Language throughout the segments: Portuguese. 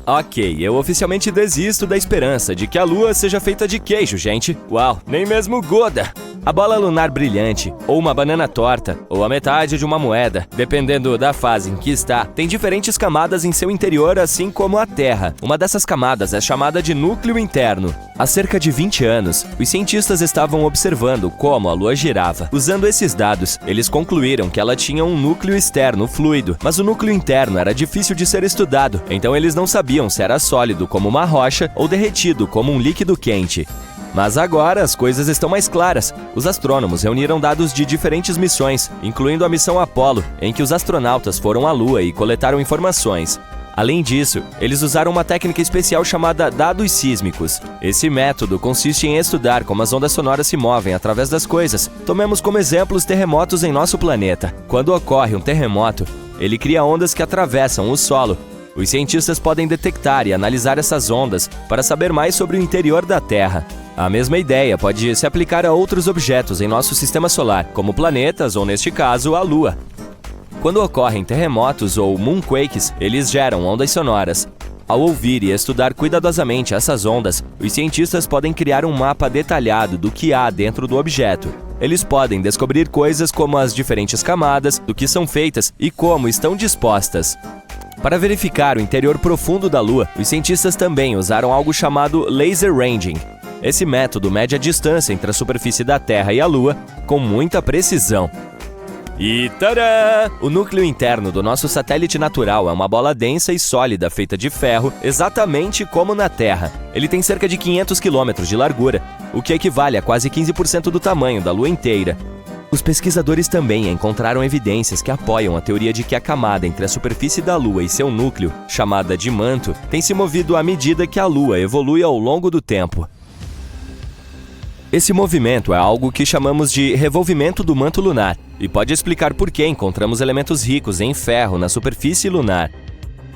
Ok, eu oficialmente desisto da esperança de que a Lua seja feita de queijo, gente. Uau, nem mesmo Goda! A bola lunar brilhante, ou uma banana torta, ou a metade de uma moeda, dependendo da fase em que está, tem diferentes camadas em seu interior, assim como a Terra. Uma dessas camadas é chamada de núcleo interno. Há cerca de 20 anos, os cientistas estavam observando como a Lua girava. Usando esses dados, eles concluíram que ela tinha um núcleo externo fluido, mas o núcleo interno era difícil de ser estudado, então eles não sabiam se era sólido como uma rocha ou derretido como um líquido quente. Mas agora as coisas estão mais claras. Os astrônomos reuniram dados de diferentes missões, incluindo a missão Apollo, em que os astronautas foram à Lua e coletaram informações. Além disso, eles usaram uma técnica especial chamada dados sísmicos. Esse método consiste em estudar como as ondas sonoras se movem através das coisas. Tomemos como exemplo os terremotos em nosso planeta. Quando ocorre um terremoto, ele cria ondas que atravessam o solo. Os cientistas podem detectar e analisar essas ondas para saber mais sobre o interior da Terra. A mesma ideia pode se aplicar a outros objetos em nosso sistema solar, como planetas ou, neste caso, a Lua. Quando ocorrem terremotos ou moonquakes, eles geram ondas sonoras. Ao ouvir e estudar cuidadosamente essas ondas, os cientistas podem criar um mapa detalhado do que há dentro do objeto. Eles podem descobrir coisas como as diferentes camadas, do que são feitas e como estão dispostas. Para verificar o interior profundo da Lua, os cientistas também usaram algo chamado laser ranging. Esse método mede a distância entre a superfície da Terra e a Lua com muita precisão. E tadã! O núcleo interno do nosso satélite natural é uma bola densa e sólida feita de ferro, exatamente como na Terra. Ele tem cerca de 500 km de largura, o que equivale a quase 15% do tamanho da Lua inteira. Os pesquisadores também encontraram evidências que apoiam a teoria de que a camada entre a superfície da Lua e seu núcleo, chamada de manto, tem se movido à medida que a Lua evolui ao longo do tempo. Esse movimento é algo que chamamos de revolvimento do manto lunar e pode explicar por que encontramos elementos ricos em ferro na superfície lunar.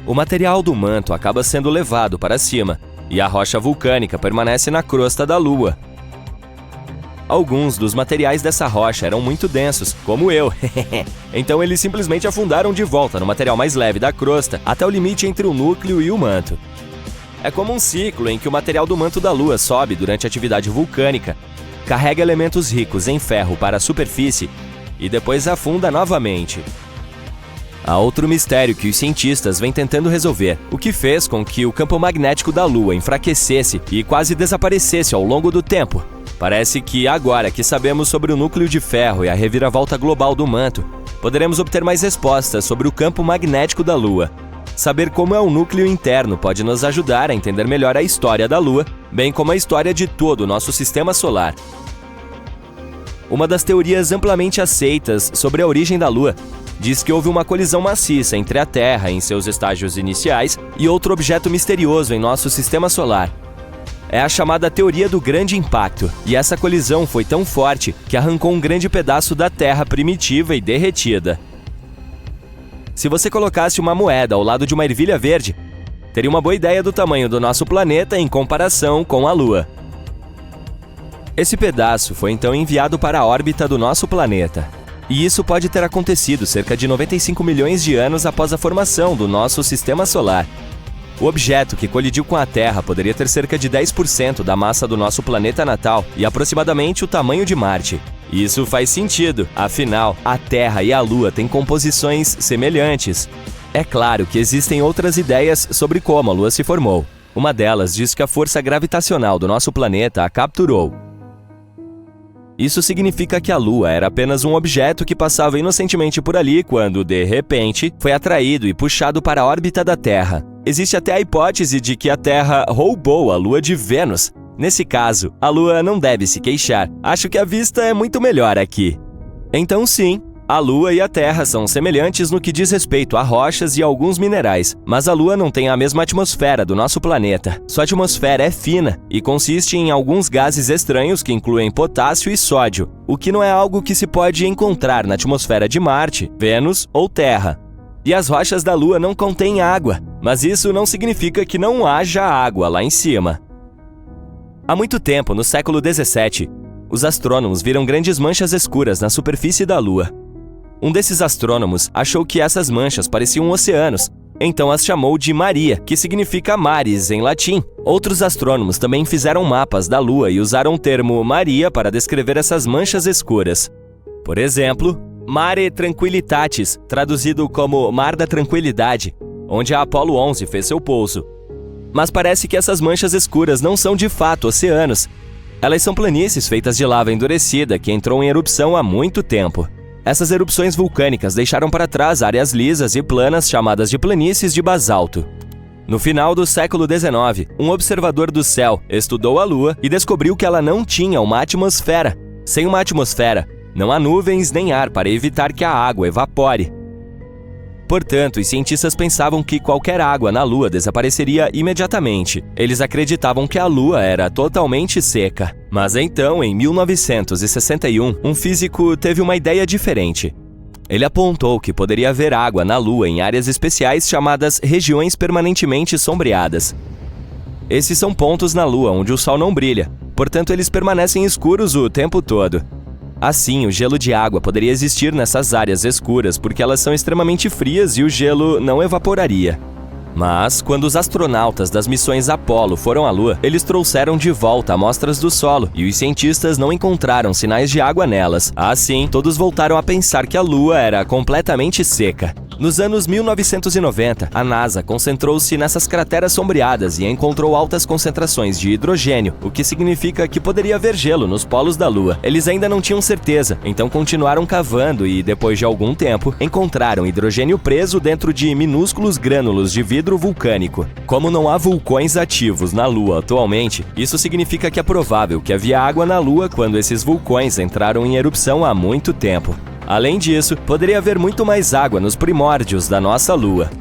O material do manto acaba sendo levado para cima e a rocha vulcânica permanece na crosta da Lua. Alguns dos materiais dessa rocha eram muito densos, como eu. Então eles simplesmente afundaram de volta no material mais leve da crosta até o limite entre o núcleo e o manto. É como um ciclo em que o material do manto da Lua sobe durante a atividade vulcânica, carrega elementos ricos em ferro para a superfície e depois afunda novamente. Há outro mistério que os cientistas vêm tentando resolver, o que fez com que o campo magnético da Lua enfraquecesse e quase desaparecesse ao longo do tempo. Parece que agora que sabemos sobre o núcleo de ferro e a reviravolta global do manto, poderemos obter mais respostas sobre o campo magnético da Lua. Saber como é o núcleo interno pode nos ajudar a entender melhor a história da Lua, bem como a história de todo o nosso sistema solar. Uma das teorias amplamente aceitas sobre a origem da Lua diz que houve uma colisão maciça entre a Terra em seus estágios iniciais e outro objeto misterioso em nosso sistema solar. É a chamada teoria do grande impacto, e essa colisão foi tão forte que arrancou um grande pedaço da Terra primitiva e derretida. Se você colocasse uma moeda ao lado de uma ervilha verde, teria uma boa ideia do tamanho do nosso planeta em comparação com a Lua. Esse pedaço foi então enviado para a órbita do nosso planeta. E isso pode ter acontecido cerca de 95 milhões de anos após a formação do nosso sistema solar. O objeto que colidiu com a Terra poderia ter cerca de 10% da massa do nosso planeta natal e aproximadamente o tamanho de Marte. Isso faz sentido, afinal, a Terra e a Lua têm composições semelhantes. É claro que existem outras ideias sobre como a Lua se formou. Uma delas diz que a força gravitacional do nosso planeta a capturou. Isso significa que a Lua era apenas um objeto que passava inocentemente por ali quando, de repente, foi atraído e puxado para a órbita da Terra. Existe até a hipótese de que a Terra roubou a Lua de Vênus. Nesse caso, a Lua não deve se queixar. Acho que a vista é muito melhor aqui. Então sim, a Lua e a Terra são semelhantes no que diz respeito a rochas e alguns minerais, mas a Lua não tem a mesma atmosfera do nosso planeta. Sua atmosfera é fina e consiste em alguns gases estranhos que incluem potássio e sódio, o que não é algo que se pode encontrar na atmosfera de Marte, Vênus ou Terra. E as rochas da Lua não contêm água, mas isso não significa que não haja água lá em cima. Há muito tempo, no século XVII, os astrônomos viram grandes manchas escuras na superfície da Lua. Um desses astrônomos achou que essas manchas pareciam oceanos, então as chamou de Maria, que significa mares em latim. Outros astrônomos também fizeram mapas da Lua e usaram o termo Maria para descrever essas manchas escuras. Por exemplo, Mare Tranquillitatis, traduzido como Mar da Tranquilidade, onde a Apollo 11 fez seu pouso. Mas parece que essas manchas escuras não são de fato oceanos. Elas são planícies feitas de lava endurecida que entrou em erupção há muito tempo. Essas erupções vulcânicas deixaram para trás áreas lisas e planas chamadas de planícies de basalto. No final do século XIX, um observador do céu estudou a Lua e descobriu que ela não tinha uma atmosfera. Sem uma atmosfera, não há nuvens nem ar para evitar que a água evapore. Portanto, os cientistas pensavam que qualquer água na Lua desapareceria imediatamente. Eles acreditavam que a Lua era totalmente seca. Mas então, em 1961, um físico teve uma ideia diferente. Ele apontou que poderia haver água na Lua em áreas especiais chamadas regiões permanentemente sombreadas. Esses são pontos na Lua onde o Sol não brilha, portanto eles permanecem escuros o tempo todo. Assim, o gelo de água poderia existir nessas áreas escuras porque elas são extremamente frias e o gelo não evaporaria. Mas, quando os astronautas das missões Apollo foram à Lua, eles trouxeram de volta amostras do solo e os cientistas não encontraram sinais de água nelas. Assim, todos voltaram a pensar que a Lua era completamente seca. Nos anos 1990, a NASA concentrou-se nessas crateras sombreadas e encontrou altas concentrações de hidrogênio, o que significa que poderia haver gelo nos polos da Lua. Eles ainda não tinham certeza, então continuaram cavando e, depois de algum tempo, encontraram hidrogênio preso dentro de minúsculos grânulos de vidro vulcânico. Como não há vulcões ativos na Lua atualmente, isso significa que é provável que havia água na Lua quando esses vulcões entraram em erupção há muito tempo. Além disso, poderia haver muito mais água nos primórdios da nossa Lua.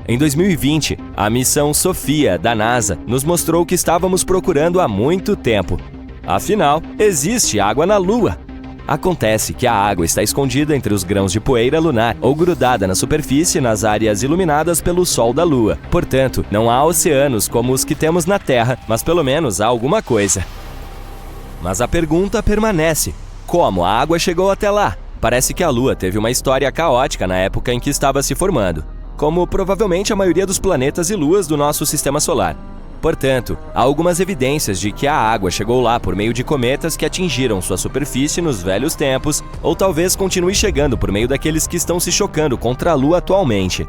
Em 2020, a missão Sofia, da NASA, nos mostrou o que estávamos procurando há muito tempo. Afinal, existe água na Lua. Acontece que a água está escondida entre os grãos de poeira lunar ou grudada na superfície nas áreas iluminadas pelo Sol da Lua. Portanto, não há oceanos como os que temos na Terra, mas pelo menos há alguma coisa. Mas a pergunta permanece. Como a água chegou até lá? Parece que a Lua teve uma história caótica na época em que estava se formando, como provavelmente a maioria dos planetas e luas do nosso sistema solar. Portanto, há algumas evidências de que a água chegou lá por meio de cometas que atingiram sua superfície nos velhos tempos, ou talvez continue chegando por meio daqueles que estão se chocando contra a Lua atualmente.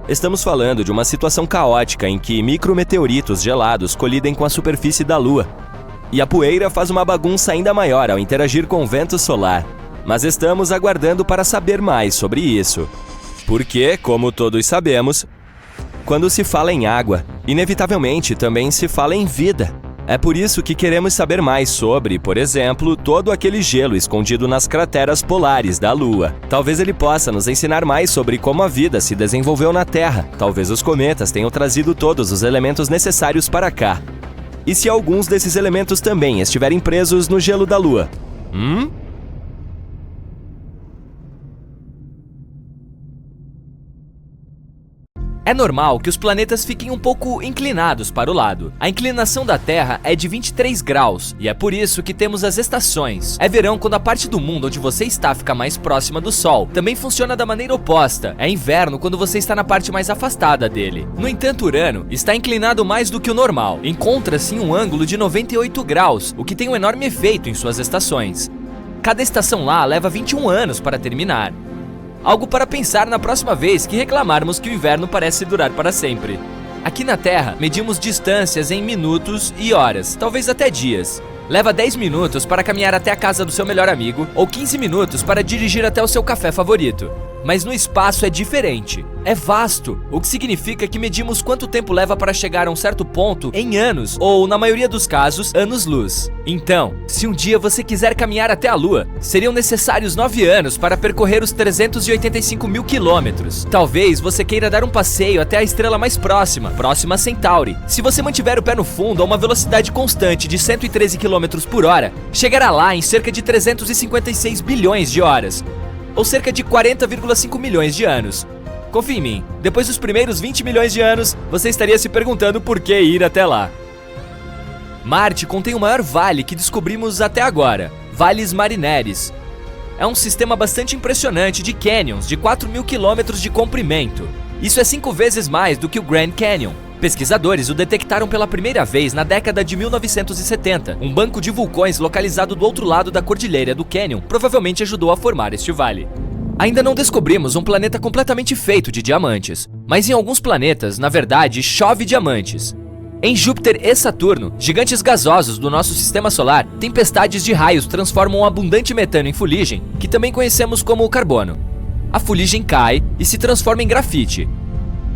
Estamos falando de uma situação caótica em que micrometeoritos gelados colidem com a superfície da Lua, e a poeira faz uma bagunça ainda maior ao interagir com o vento solar. Mas estamos aguardando para saber mais sobre isso. Porque, como todos sabemos, quando se fala em água, inevitavelmente também se fala em vida. É por isso que queremos saber mais sobre, por exemplo, todo aquele gelo escondido nas crateras polares da Lua. Talvez ele possa nos ensinar mais sobre como a vida se desenvolveu na Terra. Talvez os cometas tenham trazido todos os elementos necessários para cá. E se alguns desses elementos também estiverem presos no gelo da Lua? É normal que os planetas fiquem um pouco inclinados para o lado. A inclinação da Terra é de 23 graus, e é por isso que temos as estações. É verão quando a parte do mundo onde você está fica mais próxima do Sol. Também funciona da maneira oposta. É inverno quando você está na parte mais afastada dele. No entanto, Urano está inclinado mais do que o normal. Encontra-se em um ângulo de 98 graus, o que tem um enorme efeito em suas estações. Cada estação lá leva 21 anos para terminar. Algo para pensar na próxima vez que reclamarmos que o inverno parece durar para sempre. Aqui na Terra, medimos distâncias em minutos e horas, talvez até dias. Leva 10 minutos para caminhar até a casa do seu melhor amigo, ou 15 minutos para dirigir até o seu café favorito. Mas no espaço é diferente. É vasto, o que significa que medimos quanto tempo leva para chegar a um certo ponto em anos, ou, na maioria dos casos, anos-luz. Então, se um dia você quiser caminhar até a Lua, seriam necessários 9 anos para percorrer os 385 mil quilômetros. Talvez você queira dar um passeio até a estrela mais próxima, Próxima Centauri. Se você mantiver o pé no fundo a uma velocidade constante de 113 km por hora, chegará lá em cerca de 356 bilhões de horas, ou cerca de 40,5 milhões de anos. Confie em mim, depois dos primeiros 20 milhões de anos, você estaria se perguntando por que ir até lá. Marte contém o maior vale que descobrimos até agora, Valles Marineris. é um sistema bastante impressionante de canyons de 4.000 quilômetros de comprimento. Isso é 5 vezes mais do que o Grand Canyon. Pesquisadores o detectaram pela primeira vez na década de 1970. Um banco de vulcões localizado do outro lado da cordilheira do Canyon provavelmente ajudou a formar este vale. Ainda não descobrimos um planeta completamente feito de diamantes, mas em alguns planetas, na verdade, chove diamantes. Em Júpiter e Saturno, gigantes gasosos do nosso sistema solar, tempestades de raios transformam abundante metano em fuligem, que também conhecemos como carbono. A fuligem cai e se transforma em grafite.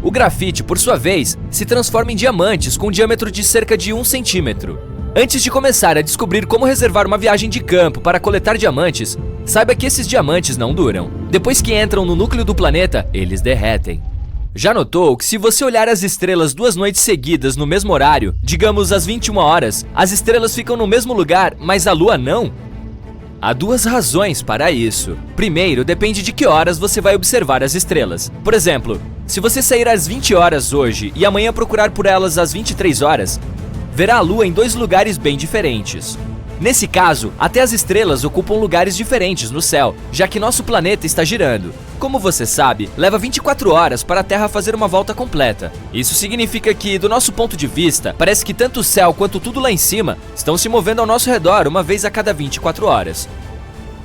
O grafite, por sua vez, se transforma em diamantes com diâmetro de cerca de 1 centímetro. Antes de começar a descobrir como reservar uma viagem de campo para coletar diamantes, saiba que esses diamantes não duram. Depois que entram no núcleo do planeta, eles derretem. Já notou que se você olhar as estrelas 2 noites seguidas no mesmo horário, digamos às 21 horas, as estrelas ficam no mesmo lugar, mas a Lua não? Há 2 razões para isso. Primeiro, depende de que horas você vai observar as estrelas. Por exemplo, se você sair às 20 horas hoje e amanhã procurar por elas às 23 horas, verá a Lua em 2 lugares bem diferentes. Nesse caso, até as estrelas ocupam lugares diferentes no céu, já que nosso planeta está girando. Como você sabe, leva 24 horas para a Terra fazer uma volta completa. Isso significa que, do nosso ponto de vista, parece que tanto o céu quanto tudo lá em cima estão se movendo ao nosso redor uma vez a cada 24 horas.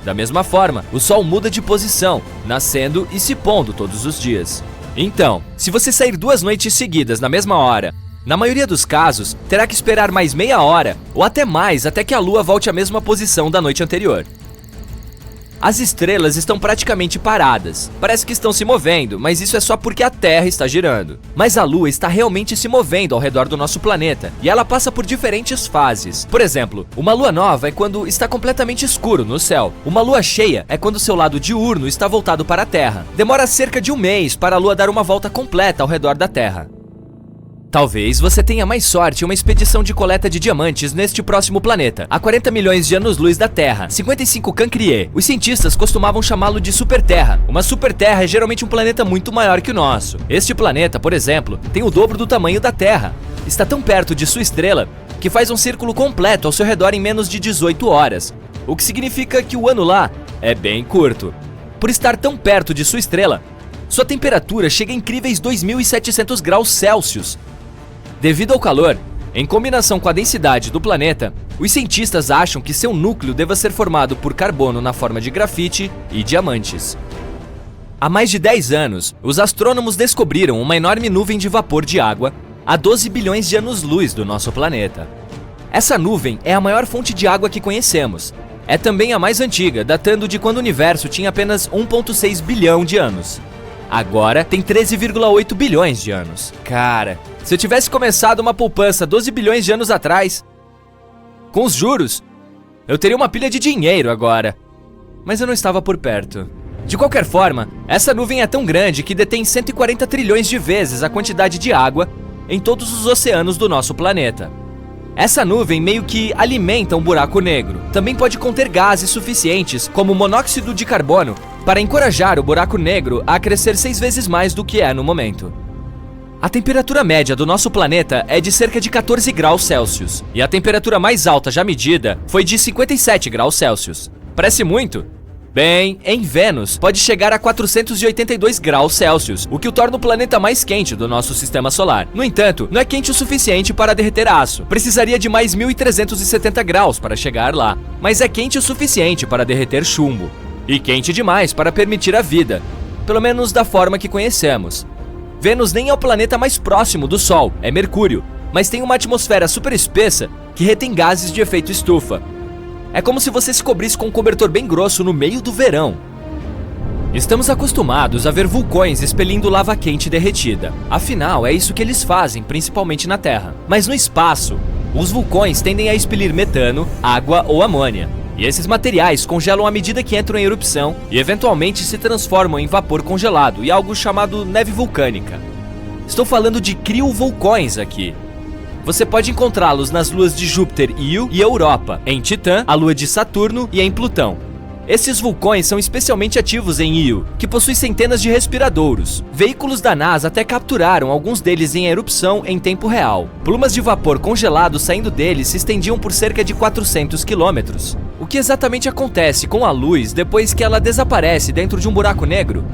Da mesma forma, o Sol muda de posição, nascendo e se pondo todos os dias. Então, se você sair 2 noites seguidas na mesma hora, na maioria dos casos, terá que esperar mais meia hora ou até mais até que a Lua volte à mesma posição da noite anterior. As estrelas estão praticamente paradas. Parece que estão se movendo, mas isso é só porque a Terra está girando. Mas a Lua está realmente se movendo ao redor do nosso planeta, e ela passa por diferentes fases. Por exemplo, uma lua nova é quando está completamente escuro no céu. Uma lua cheia é quando seu lado diurno está voltado para a Terra. Demora cerca de 1 mês para a Lua dar uma volta completa ao redor da Terra. Talvez você tenha mais sorte em uma expedição de coleta de diamantes neste próximo planeta, a 40 milhões de anos-luz da Terra, 55 Cancrier. Os cientistas costumavam chamá-lo de superterra. Uma superterra é geralmente um planeta muito maior que o nosso. Este planeta, por exemplo, tem o dobro do tamanho da Terra. Está tão perto de sua estrela que faz um círculo completo ao seu redor em menos de 18 horas, o que significa que o ano lá é bem curto. Por estar tão perto de sua estrela, sua temperatura chega a incríveis 2.700 graus Celsius. Devido ao calor, em combinação com a densidade do planeta, os cientistas acham que seu núcleo deva ser formado por carbono na forma de grafite e diamantes. Há mais de 10 anos, os astrônomos descobriram uma enorme nuvem de vapor de água a 12 bilhões de anos-luz do nosso planeta. Essa nuvem é a maior fonte de água que conhecemos. É também a mais antiga, datando de quando o universo tinha apenas 1,6 bilhão de anos. Agora tem 13,8 bilhões de anos. Cara, se eu tivesse começado uma poupança 12 bilhões de anos atrás, com os juros, eu teria uma pilha de dinheiro agora. Mas eu não estava por perto. De qualquer forma, essa nuvem é tão grande que detém 140 trilhões de vezes a quantidade de água em todos os oceanos do nosso planeta. Essa nuvem meio que alimenta um buraco negro. Também pode conter gases suficientes, como monóxido de carbono, para encorajar o buraco negro a crescer 6 vezes mais do que é no momento. A temperatura média do nosso planeta é de cerca de 14 graus Celsius, e a temperatura mais alta já medida foi de 57 graus Celsius. Parece muito? Bem, em Vênus pode chegar a 482 graus Celsius, o que o torna o planeta mais quente do nosso sistema solar. No entanto, não é quente o suficiente para derreter aço. Precisaria de mais 1.370 graus para chegar lá, mas é quente o suficiente para derreter chumbo. E quente demais para permitir a vida, pelo menos da forma que conhecemos. Vênus nem é o planeta mais próximo do Sol, é Mercúrio, mas tem uma atmosfera super espessa que retém gases de efeito estufa. É como se você se cobrisse com um cobertor bem grosso no meio do verão. Estamos acostumados a ver vulcões expelindo lava quente derretida. Afinal, é isso que eles fazem, principalmente na Terra. Mas no espaço, os vulcões tendem a expelir metano, água ou amônia. E esses materiais congelam à medida que entram em erupção e eventualmente se transformam em vapor congelado e algo chamado neve vulcânica. Estou falando de criovulcões aqui. Você pode encontrá-los nas luas de Júpiter, Io e Europa, em Titã, a lua de Saturno e em Plutão. Esses vulcões são especialmente ativos em Io, que possui centenas de respiradouros. Veículos da NASA até capturaram alguns deles em erupção em tempo real. Plumas de vapor congelado saindo deles se estendiam por cerca de 400 quilômetros. O que exatamente acontece com a luz depois que ela desaparece dentro de um buraco negro?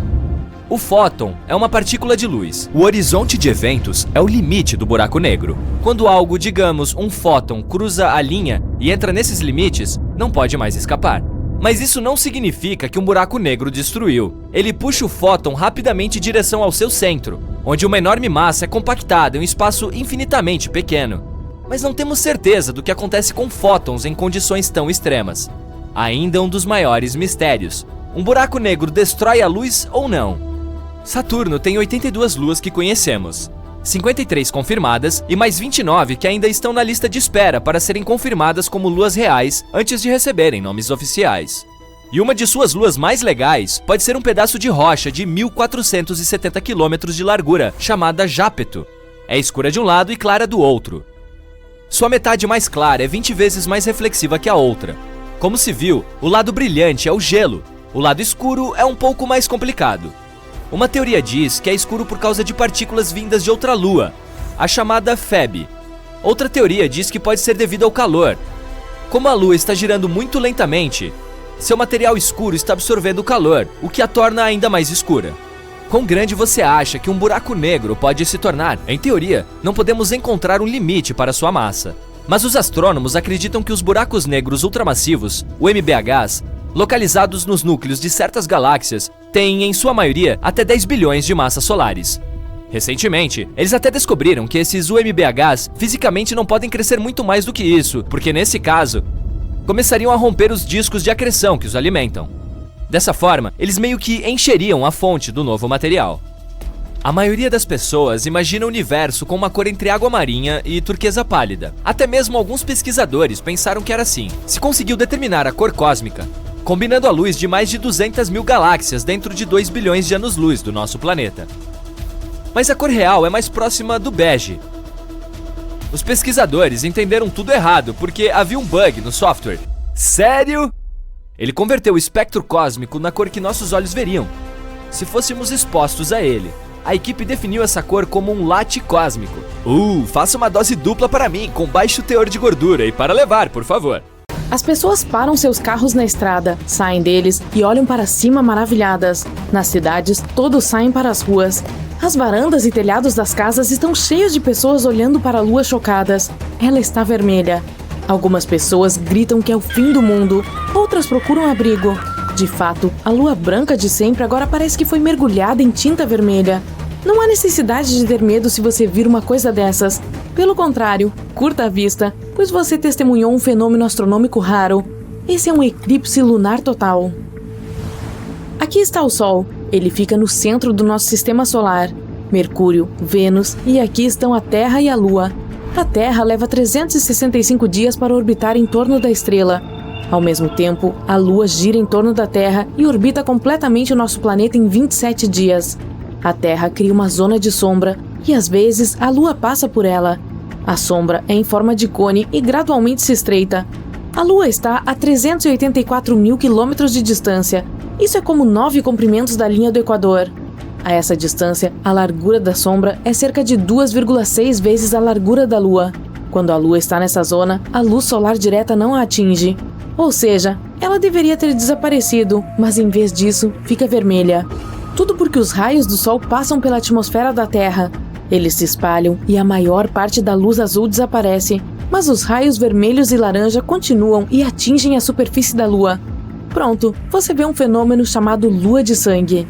O fóton é uma partícula de luz. O horizonte de eventos é o limite do buraco negro. Quando algo, digamos, um fóton, cruza a linha e entra nesses limites, não pode mais escapar. Mas isso não significa que um buraco negro destruiu. Ele puxa o fóton rapidamente em direção ao seu centro, onde uma enorme massa é compactada em um espaço infinitamente pequeno. Mas não temos certeza do que acontece com fótons em condições tão extremas. Ainda um dos maiores mistérios. Um buraco negro destrói a luz ou não? Saturno tem 82 luas que conhecemos, 53 confirmadas e mais 29 que ainda estão na lista de espera para serem confirmadas como luas reais antes de receberem nomes oficiais. E uma de suas luas mais legais pode ser um pedaço de rocha de 1.470 km de largura, chamada Jápeto. É escura de um lado e clara do outro. Sua metade mais clara é 20 vezes mais reflexiva que a outra. Como se viu, o lado brilhante é o gelo, o lado escuro é um pouco mais complicado. Uma teoria diz que é escuro por causa de partículas vindas de outra lua, a chamada Feb. Outra teoria diz que pode ser devido ao calor. Como a lua está girando muito lentamente, seu material escuro está absorvendo o calor, o que a torna ainda mais escura. Quão grande você acha que um buraco negro pode se tornar? Em teoria, não podemos encontrar um limite para sua massa. Mas os astrônomos acreditam que os buracos negros ultramassivos, o MBHs, localizados nos núcleos de certas galáxias, têm, em sua maioria, até 10 bilhões de massas solares. Recentemente, eles até descobriram que esses UMBHs fisicamente não podem crescer muito mais do que isso, porque nesse caso, começariam a romper os discos de acreção que os alimentam. Dessa forma, eles meio que encheriam a fonte do novo material. A maioria das pessoas imagina o universo com uma cor entre água marinha e turquesa pálida. Até mesmo alguns pesquisadores pensaram que era assim. Se conseguiu determinar a cor cósmica, combinando a luz de mais de 200 mil galáxias dentro de 2 bilhões de anos-luz do nosso planeta. Mas a cor real é mais próxima do bege. Os pesquisadores entenderam tudo errado porque havia um bug no software. Sério? Ele converteu o espectro cósmico na cor que nossos olhos veriam, se fôssemos expostos a ele. A equipe definiu essa cor como um latte cósmico. Faça uma dose dupla para mim, com baixo teor de gordura e para levar, por favor. As pessoas param seus carros na estrada, saem deles e olham para cima maravilhadas. Nas cidades, todos saem para as ruas. As varandas e telhados das casas estão cheios de pessoas olhando para a lua chocadas. Ela está vermelha. Algumas pessoas gritam que é o fim do mundo, outras procuram abrigo. De fato, a lua branca de sempre agora parece que foi mergulhada em tinta vermelha. Não há necessidade de ter medo se você vir uma coisa dessas. Pelo contrário, curta a vista, pois você testemunhou um fenômeno astronômico raro. Esse é um eclipse lunar total. Aqui está o Sol. Ele fica no centro do nosso sistema solar. Mercúrio, Vênus e aqui estão a Terra e a Lua. A Terra leva 365 dias para orbitar em torno da estrela. Ao mesmo tempo, a Lua gira em torno da Terra e orbita completamente o nosso planeta em 27 dias. A Terra cria uma zona de sombra e, às vezes, a Lua passa por ela. A sombra é em forma de cone e gradualmente se estreita. A Lua está a 384 mil quilômetros de distância. Isso é como 9 comprimentos da linha do Equador. A essa distância, a largura da sombra é cerca de 2,6 vezes a largura da Lua. Quando a Lua está nessa zona, a luz solar direta não a atinge. Ou seja, ela deveria ter desaparecido, mas em vez disso, fica vermelha. Tudo porque os raios do Sol passam pela atmosfera da Terra. Eles se espalham e a maior parte da luz azul desaparece, mas os raios vermelhos e laranja continuam e atingem a superfície da Lua. Pronto, você vê um fenômeno chamado lua de sangue.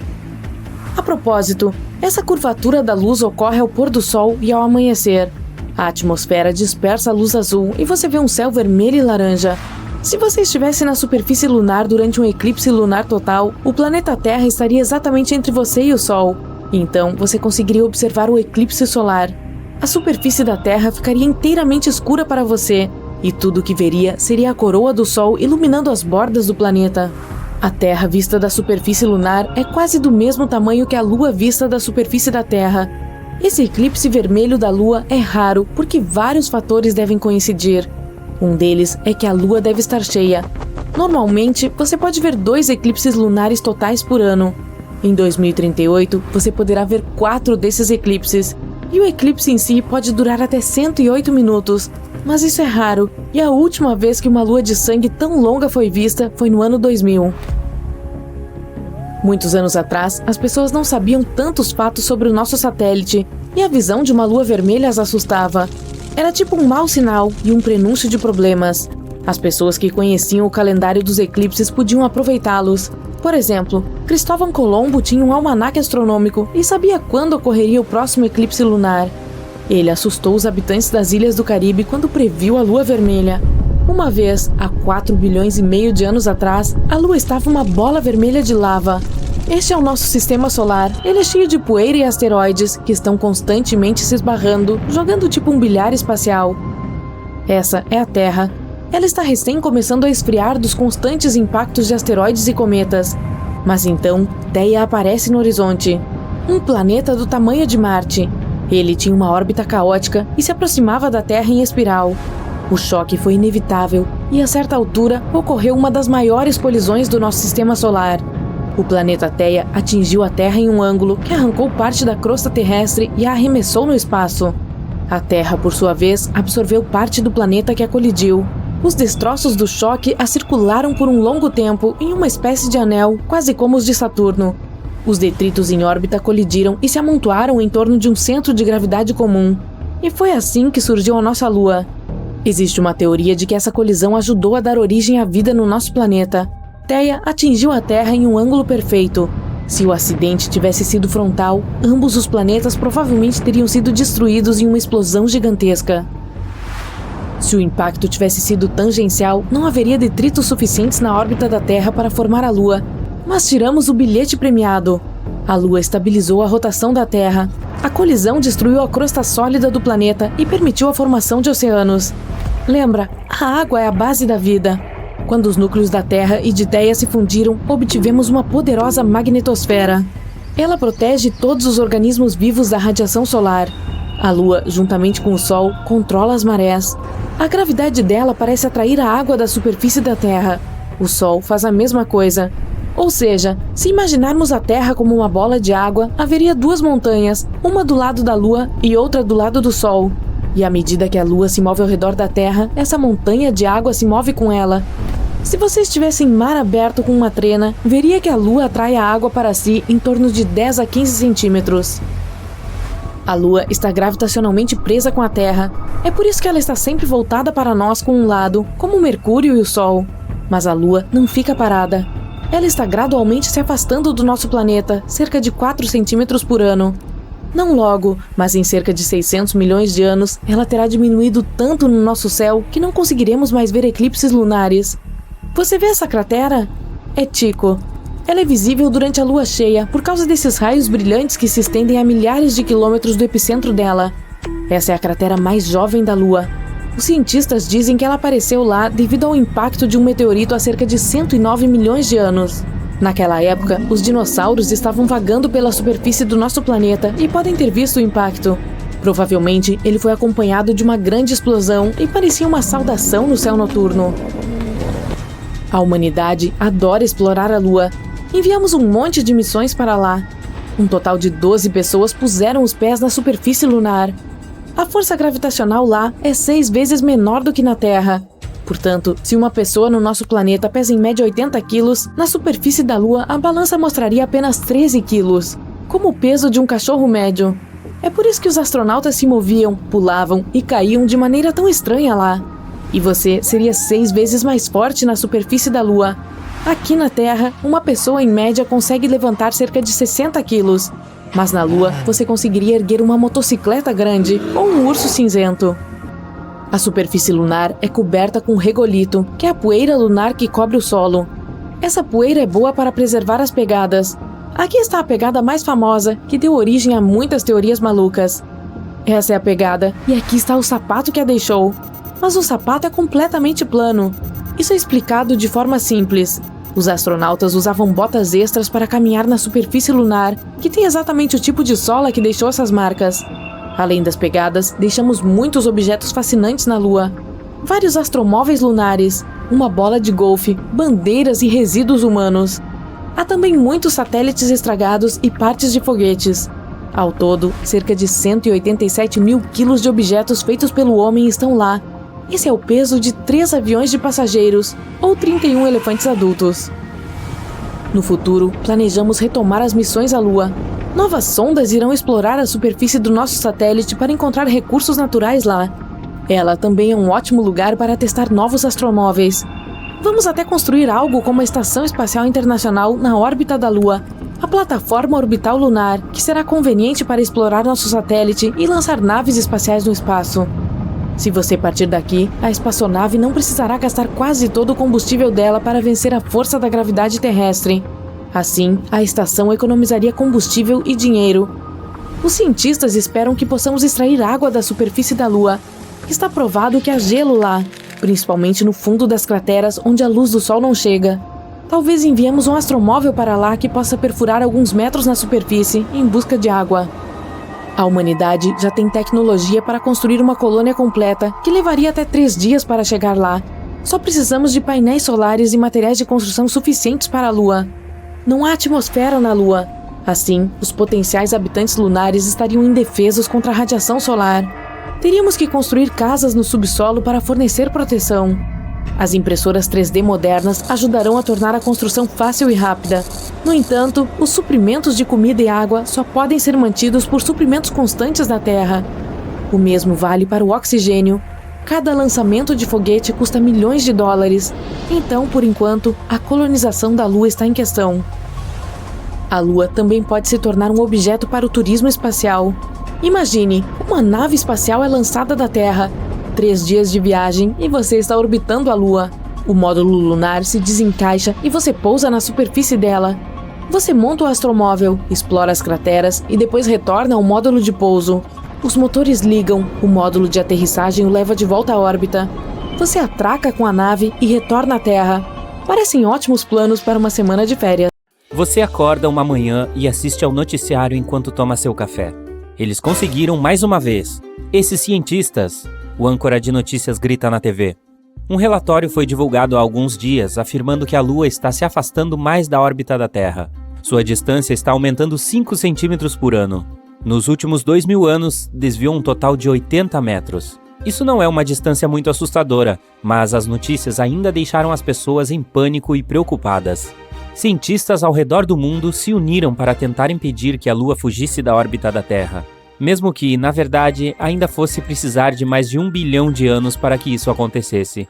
A propósito, essa curvatura da luz ocorre ao pôr do Sol e ao amanhecer. A atmosfera dispersa a luz azul e você vê um céu vermelho e laranja. Se você estivesse na superfície lunar durante um eclipse lunar total, o planeta Terra estaria exatamente entre você e o Sol. Então, você conseguiria observar o eclipse solar. A superfície da Terra ficaria inteiramente escura para você, e tudo o que veria seria a coroa do Sol iluminando as bordas do planeta. A Terra vista da superfície lunar é quase do mesmo tamanho que a Lua vista da superfície da Terra. Esse eclipse vermelho da Lua é raro porque vários fatores devem coincidir. Um deles é que a Lua deve estar cheia. Normalmente, você pode ver 2 eclipses lunares totais por ano. Em 2038, você poderá ver 4 desses eclipses. E o eclipse em si pode durar até 108 minutos. Mas isso é raro, e a última vez que uma lua de sangue tão longa foi vista foi no ano 2000. Muitos anos atrás, as pessoas não sabiam tantos fatos sobre o nosso satélite, e a visão de uma lua vermelha as assustava. Era tipo um mau sinal e um prenúncio de problemas. As pessoas que conheciam o calendário dos eclipses podiam aproveitá-los. Por exemplo, Cristóvão Colombo tinha um almanaque astronômico e sabia quando ocorreria o próximo eclipse lunar. Ele assustou os habitantes das ilhas do Caribe quando previu a lua vermelha. Uma vez, há 4,5 bilhões de anos atrás, a lua estava uma bola vermelha de lava. Este é o nosso sistema solar. Ele é cheio de poeira e asteroides que estão constantemente se esbarrando, jogando tipo um bilhar espacial. Essa é a Terra. Ela está recém começando a esfriar dos constantes impactos de asteroides e cometas. Mas então, Theia aparece no horizonte. Um planeta do tamanho de Marte. Ele tinha uma órbita caótica e se aproximava da Terra em espiral. O choque foi inevitável e, a certa altura, ocorreu uma das maiores colisões do nosso sistema solar. O planeta Theia atingiu a Terra em um ângulo que arrancou parte da crosta terrestre e a arremessou no espaço. A Terra, por sua vez, absorveu parte do planeta que a colidiu. Os destroços do choque a circularam por um longo tempo em uma espécie de anel, quase como os de Saturno. Os detritos em órbita colidiram e se amontoaram em torno de um centro de gravidade comum. E foi assim que surgiu a nossa Lua. Existe uma teoria de que essa colisão ajudou a dar origem à vida no nosso planeta. Theia atingiu a Terra em um ângulo perfeito. Se o acidente tivesse sido frontal, ambos os planetas provavelmente teriam sido destruídos em uma explosão gigantesca. Se o impacto tivesse sido tangencial, não haveria detritos suficientes na órbita da Terra para formar a Lua. Mas tiramos o bilhete premiado. A Lua estabilizou a rotação da Terra. A colisão destruiu a crosta sólida do planeta e permitiu a formação de oceanos. Lembra, a água é a base da vida. Quando os núcleos da Terra e de Theia se fundiram, obtivemos uma poderosa magnetosfera. Ela protege todos os organismos vivos da radiação solar. A Lua, juntamente com o Sol, controla as marés. A gravidade dela parece atrair a água da superfície da Terra. O Sol faz a mesma coisa. Ou seja, se imaginarmos a Terra como uma bola de água, haveria duas montanhas, uma do lado da Lua e outra do lado do Sol. E à medida que a Lua se move ao redor da Terra, essa montanha de água se move com ela. Se você estivesse em mar aberto com uma trena, veria que a Lua atrai a água para si em torno de 10 a 15 centímetros. A Lua está gravitacionalmente presa com a Terra. É por isso que ela está sempre voltada para nós com um lado, como o Mercúrio e o Sol. Mas a Lua não fica parada. Ela está gradualmente se afastando do nosso planeta, cerca de 4 centímetros por ano. Não logo, mas em cerca de 600 milhões de anos, ela terá diminuído tanto no nosso céu que não conseguiremos mais ver eclipses lunares. Você vê essa cratera? É Tycho. Ela é visível durante a lua cheia por causa desses raios brilhantes que se estendem a milhares de quilômetros do epicentro dela. Essa é a cratera mais jovem da Lua. Os cientistas dizem que ela apareceu lá devido ao impacto de um meteorito há cerca de 109 milhões de anos. Naquela época, os dinossauros estavam vagando pela superfície do nosso planeta e podem ter visto o impacto. Provavelmente, ele foi acompanhado de uma grande explosão e parecia uma saudação no céu noturno. A humanidade adora explorar a Lua. Enviamos um monte de missões para lá. Um total de 12 pessoas puseram os pés na superfície lunar. A força gravitacional lá é 6 vezes menor do que na Terra. Portanto, se uma pessoa no nosso planeta pesa em média 80 quilos, na superfície da Lua a balança mostraria apenas 13 quilos, como o peso de um cachorro médio. É por isso que os astronautas se moviam, pulavam e caíam de maneira tão estranha lá. E você seria 6 vezes mais forte na superfície da Lua. Aqui na Terra, uma pessoa em média consegue levantar cerca de 60 quilos. Mas na Lua, você conseguiria erguer uma motocicleta grande ou um urso cinzento. A superfície lunar é coberta com regolito, que é a poeira lunar que cobre o solo. Essa poeira é boa para preservar as pegadas. Aqui está a pegada mais famosa, que deu origem a muitas teorias malucas. Essa é a pegada, e aqui está o sapato que a deixou. Mas o sapato é completamente plano. Isso é explicado de forma simples. Os astronautas usavam botas extras para caminhar na superfície lunar, que tem exatamente o tipo de sola que deixou essas marcas. Além das pegadas, deixamos muitos objetos fascinantes na Lua. Vários astromóveis lunares, uma bola de golfe, bandeiras e resíduos humanos. Há também muitos satélites estragados e partes de foguetes. Ao todo, cerca de 187 mil quilos de objetos feitos pelo homem estão lá. Esse é o peso de 3 aviões de passageiros ou 31 elefantes adultos. No futuro, planejamos retomar as missões à Lua. Novas sondas irão explorar a superfície do nosso satélite para encontrar recursos naturais lá. Ela também é um ótimo lugar para testar novos astromóveis. Vamos até construir algo como a Estação Espacial Internacional na órbita da Lua, a plataforma orbital lunar, que será conveniente para explorar nosso satélite e lançar naves espaciais no espaço. Se você partir daqui, a espaçonave não precisará gastar quase todo o combustível dela para vencer a força da gravidade terrestre. Assim, a estação economizaria combustível e dinheiro. Os cientistas esperam que possamos extrair água da superfície da Lua. Está provado que há gelo lá, principalmente no fundo das crateras onde a luz do Sol não chega. Talvez enviemos um astromóvel para lá que possa perfurar alguns metros na superfície em busca de água. A humanidade já tem tecnologia para construir uma colônia completa que levaria até 3 dias para chegar lá. Só precisamos de painéis solares e materiais de construção suficientes para a Lua. Não há atmosfera na Lua. Assim, os potenciais habitantes lunares estariam indefesos contra a radiação solar. Teríamos que construir casas no subsolo para fornecer proteção. As impressoras 3D modernas ajudarão a tornar a construção fácil e rápida. No entanto, os suprimentos de comida e água só podem ser mantidos por suprimentos constantes da Terra. O mesmo vale para o oxigênio. Cada lançamento de foguete custa milhões de dólares. Então, por enquanto, a colonização da Lua está em questão. A Lua também pode se tornar um objeto para o turismo espacial. Imagine, uma nave espacial é lançada da Terra. 3 dias de viagem e você está orbitando a Lua. O módulo lunar se desencaixa e você pousa na superfície dela. Você monta o astromóvel, explora as crateras e depois retorna ao módulo de pouso. Os motores ligam, o módulo de aterrissagem o leva de volta à órbita. Você atraca com a nave e retorna à Terra. Parecem ótimos planos para uma semana de férias. Você acorda uma manhã e assiste ao noticiário enquanto toma seu café. Eles conseguiram mais uma vez. Esses cientistas... O âncora de notícias grita na TV. Um relatório foi divulgado há alguns dias afirmando que a Lua está se afastando mais da órbita da Terra. Sua distância está aumentando 5 centímetros por ano. Nos últimos 2.000 anos, desviou um total de 80 metros. Isso não é uma distância muito assustadora, mas as notícias ainda deixaram as pessoas em pânico e preocupadas. Cientistas ao redor do mundo se uniram para tentar impedir que a Lua fugisse da órbita da Terra. Mesmo que, na verdade, ainda fosse precisar de mais de 1 bilhão de anos para que isso acontecesse.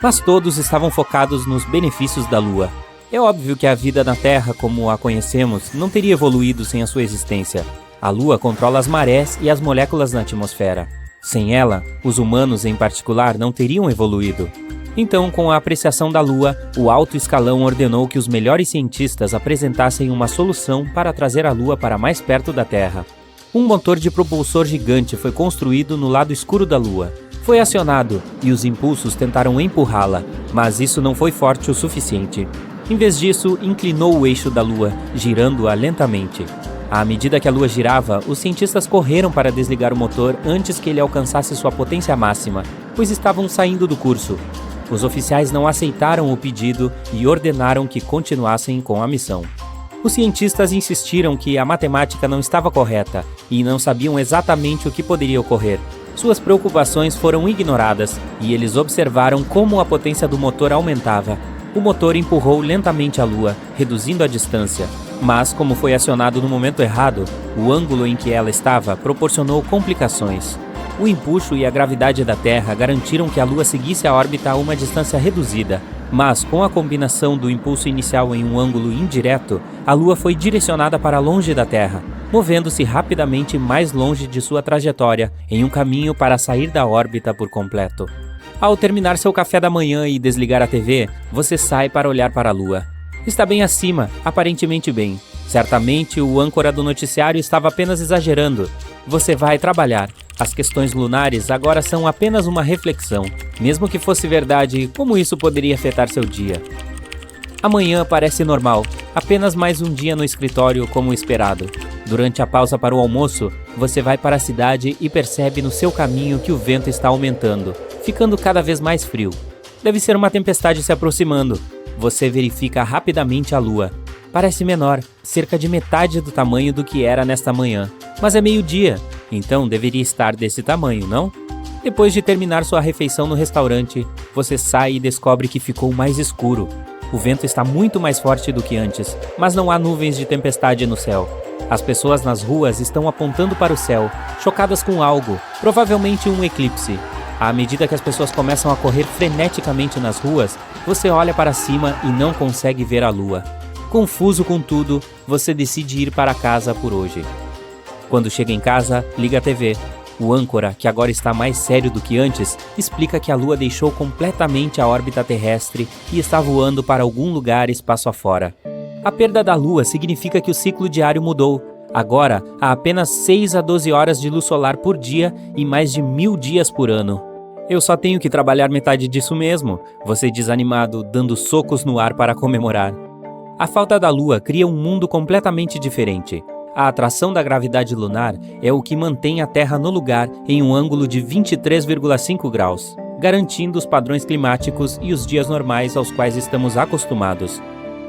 Mas todos estavam focados nos benefícios da Lua. É óbvio que a vida na Terra, como a conhecemos, não teria evoluído sem a sua existência. A Lua controla as marés e as moléculas na atmosfera. Sem ela, os humanos em particular não teriam evoluído. Então, com a apreciação da Lua, o alto escalão ordenou que os melhores cientistas apresentassem uma solução para trazer a Lua para mais perto da Terra. Um motor de propulsor gigante foi construído no lado escuro da Lua. Foi acionado e os impulsos tentaram empurrá-la, mas isso não foi forte o suficiente. Em vez disso, inclinou o eixo da Lua, girando-a lentamente. À medida que a Lua girava, os cientistas correram para desligar o motor antes que ele alcançasse sua potência máxima, pois estavam saindo do curso. Os oficiais não aceitaram o pedido e ordenaram que continuassem com a missão. Os cientistas insistiram que a matemática não estava correta e não sabiam exatamente o que poderia ocorrer. Suas preocupações foram ignoradas e eles observaram como a potência do motor aumentava. O motor empurrou lentamente a Lua, reduzindo a distância. Mas, como foi acionado no momento errado, o ângulo em que ela estava proporcionou complicações. O empuxo e a gravidade da Terra garantiram que a Lua seguisse a órbita a uma distância reduzida, mas com a combinação do impulso inicial em um ângulo indireto, a Lua foi direcionada para longe da Terra, movendo-se rapidamente mais longe de sua trajetória, em um caminho para sair da órbita por completo. Ao terminar seu café da manhã e desligar a TV, você sai para olhar para a Lua. Está bem acima, aparentemente bem. Certamente o âncora do noticiário estava apenas exagerando. Você vai trabalhar. As questões lunares agora são apenas uma reflexão. Mesmo que fosse verdade, como isso poderia afetar seu dia? Amanhã parece normal, apenas mais um dia no escritório como esperado. Durante a pausa para o almoço, você vai para a cidade e percebe no seu caminho que o vento está aumentando, ficando cada vez mais frio. Deve ser uma tempestade se aproximando. Você verifica rapidamente a Lua. Parece menor, cerca de metade do tamanho do que era nesta manhã. Mas é meio-dia, então deveria estar desse tamanho, não? Depois de terminar sua refeição no restaurante, você sai e descobre que ficou mais escuro. O vento está muito mais forte do que antes, mas não há nuvens de tempestade no céu. As pessoas nas ruas estão apontando para o céu, chocadas com algo, provavelmente um eclipse. À medida que as pessoas começam a correr freneticamente nas ruas, você olha para cima e não consegue ver a lua. Confuso com tudo, você decide ir para casa por hoje. Quando chega em casa, liga a TV. O âncora, que agora está mais sério do que antes, explica que a Lua deixou completamente a órbita terrestre e está voando para algum lugar espaço afora. A perda da Lua significa que o ciclo diário mudou. Agora, há apenas 6 a 12 horas de luz solar por dia e mais de 1000 dias por ano. Eu só tenho que trabalhar metade disso mesmo, você diz animado, dando socos no ar para comemorar. A falta da Lua cria um mundo completamente diferente. A atração da gravidade lunar é o que mantém a Terra no lugar em um ângulo de 23,5 graus, garantindo os padrões climáticos e os dias normais aos quais estamos acostumados.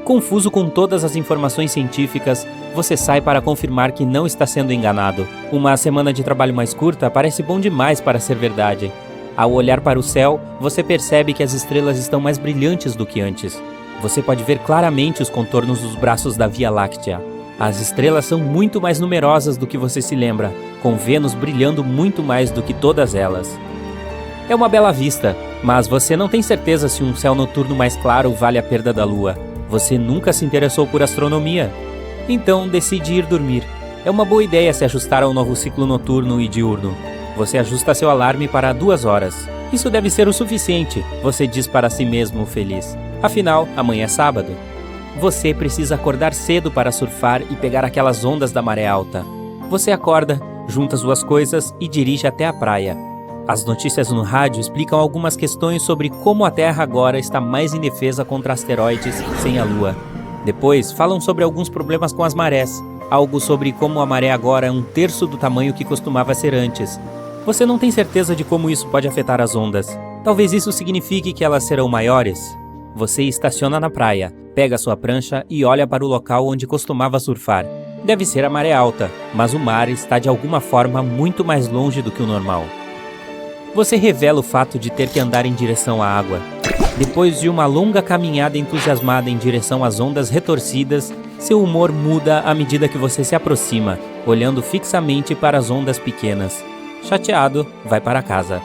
Confuso com todas as informações científicas, você sai para confirmar que não está sendo enganado. Uma semana de trabalho mais curta parece bom demais para ser verdade. Ao olhar para o céu, você percebe que as estrelas estão mais brilhantes do que antes. Você pode ver claramente os contornos dos braços da Via Láctea. As estrelas são muito mais numerosas do que você se lembra, com Vênus brilhando muito mais do que todas elas. É uma bela vista, mas você não tem certeza se um céu noturno mais claro vale a perda da Lua. Você nunca se interessou por astronomia. Então decide ir dormir. É uma boa ideia se ajustar ao novo ciclo noturno e diurno. Você ajusta seu alarme para 2 horas. Isso deve ser o suficiente, você diz para si mesmo feliz. Afinal, amanhã é sábado. Você precisa acordar cedo para surfar e pegar aquelas ondas da maré alta. Você acorda, junta suas coisas e dirige até a praia. As notícias no rádio explicam algumas questões sobre como a Terra agora está mais indefesa contra asteroides sem a Lua. Depois, falam sobre alguns problemas com as marés, algo sobre como a maré agora é 1/3 do tamanho que costumava ser antes. Você não tem certeza de como isso pode afetar as ondas. Talvez isso signifique que elas serão maiores. Você estaciona na praia, pega sua prancha e olha para o local onde costumava surfar. Deve ser a maré alta, mas o mar está de alguma forma muito mais longe do que o normal. Você revela o fato de ter que andar em direção à água. Depois de uma longa caminhada entusiasmada em direção às ondas retorcidas, seu humor muda à medida que você se aproxima, olhando fixamente para as ondas pequenas. Chateado, vai para casa.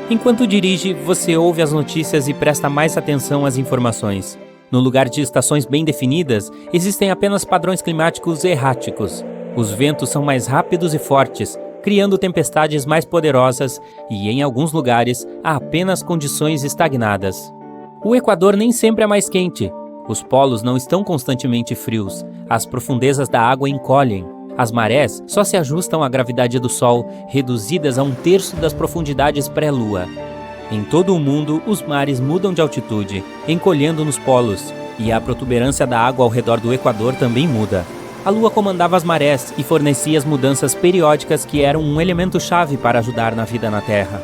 Enquanto dirige, você ouve as notícias e presta mais atenção às informações. No lugar de estações bem definidas, existem apenas padrões climáticos erráticos. Os ventos são mais rápidos e fortes, criando tempestades mais poderosas e, em alguns lugares, há apenas condições estagnadas. O Equador nem sempre é mais quente. Os polos não estão constantemente frios. As profundezas da água encolhem. As marés só se ajustam à gravidade do Sol, reduzidas a 1/3 das profundidades pré-lua. Em todo o mundo, os mares mudam de altitude, encolhendo nos polos, e a protuberância da água ao redor do Equador também muda. A Lua comandava as marés e fornecia as mudanças periódicas que eram um elemento-chave para ajudar na vida na Terra.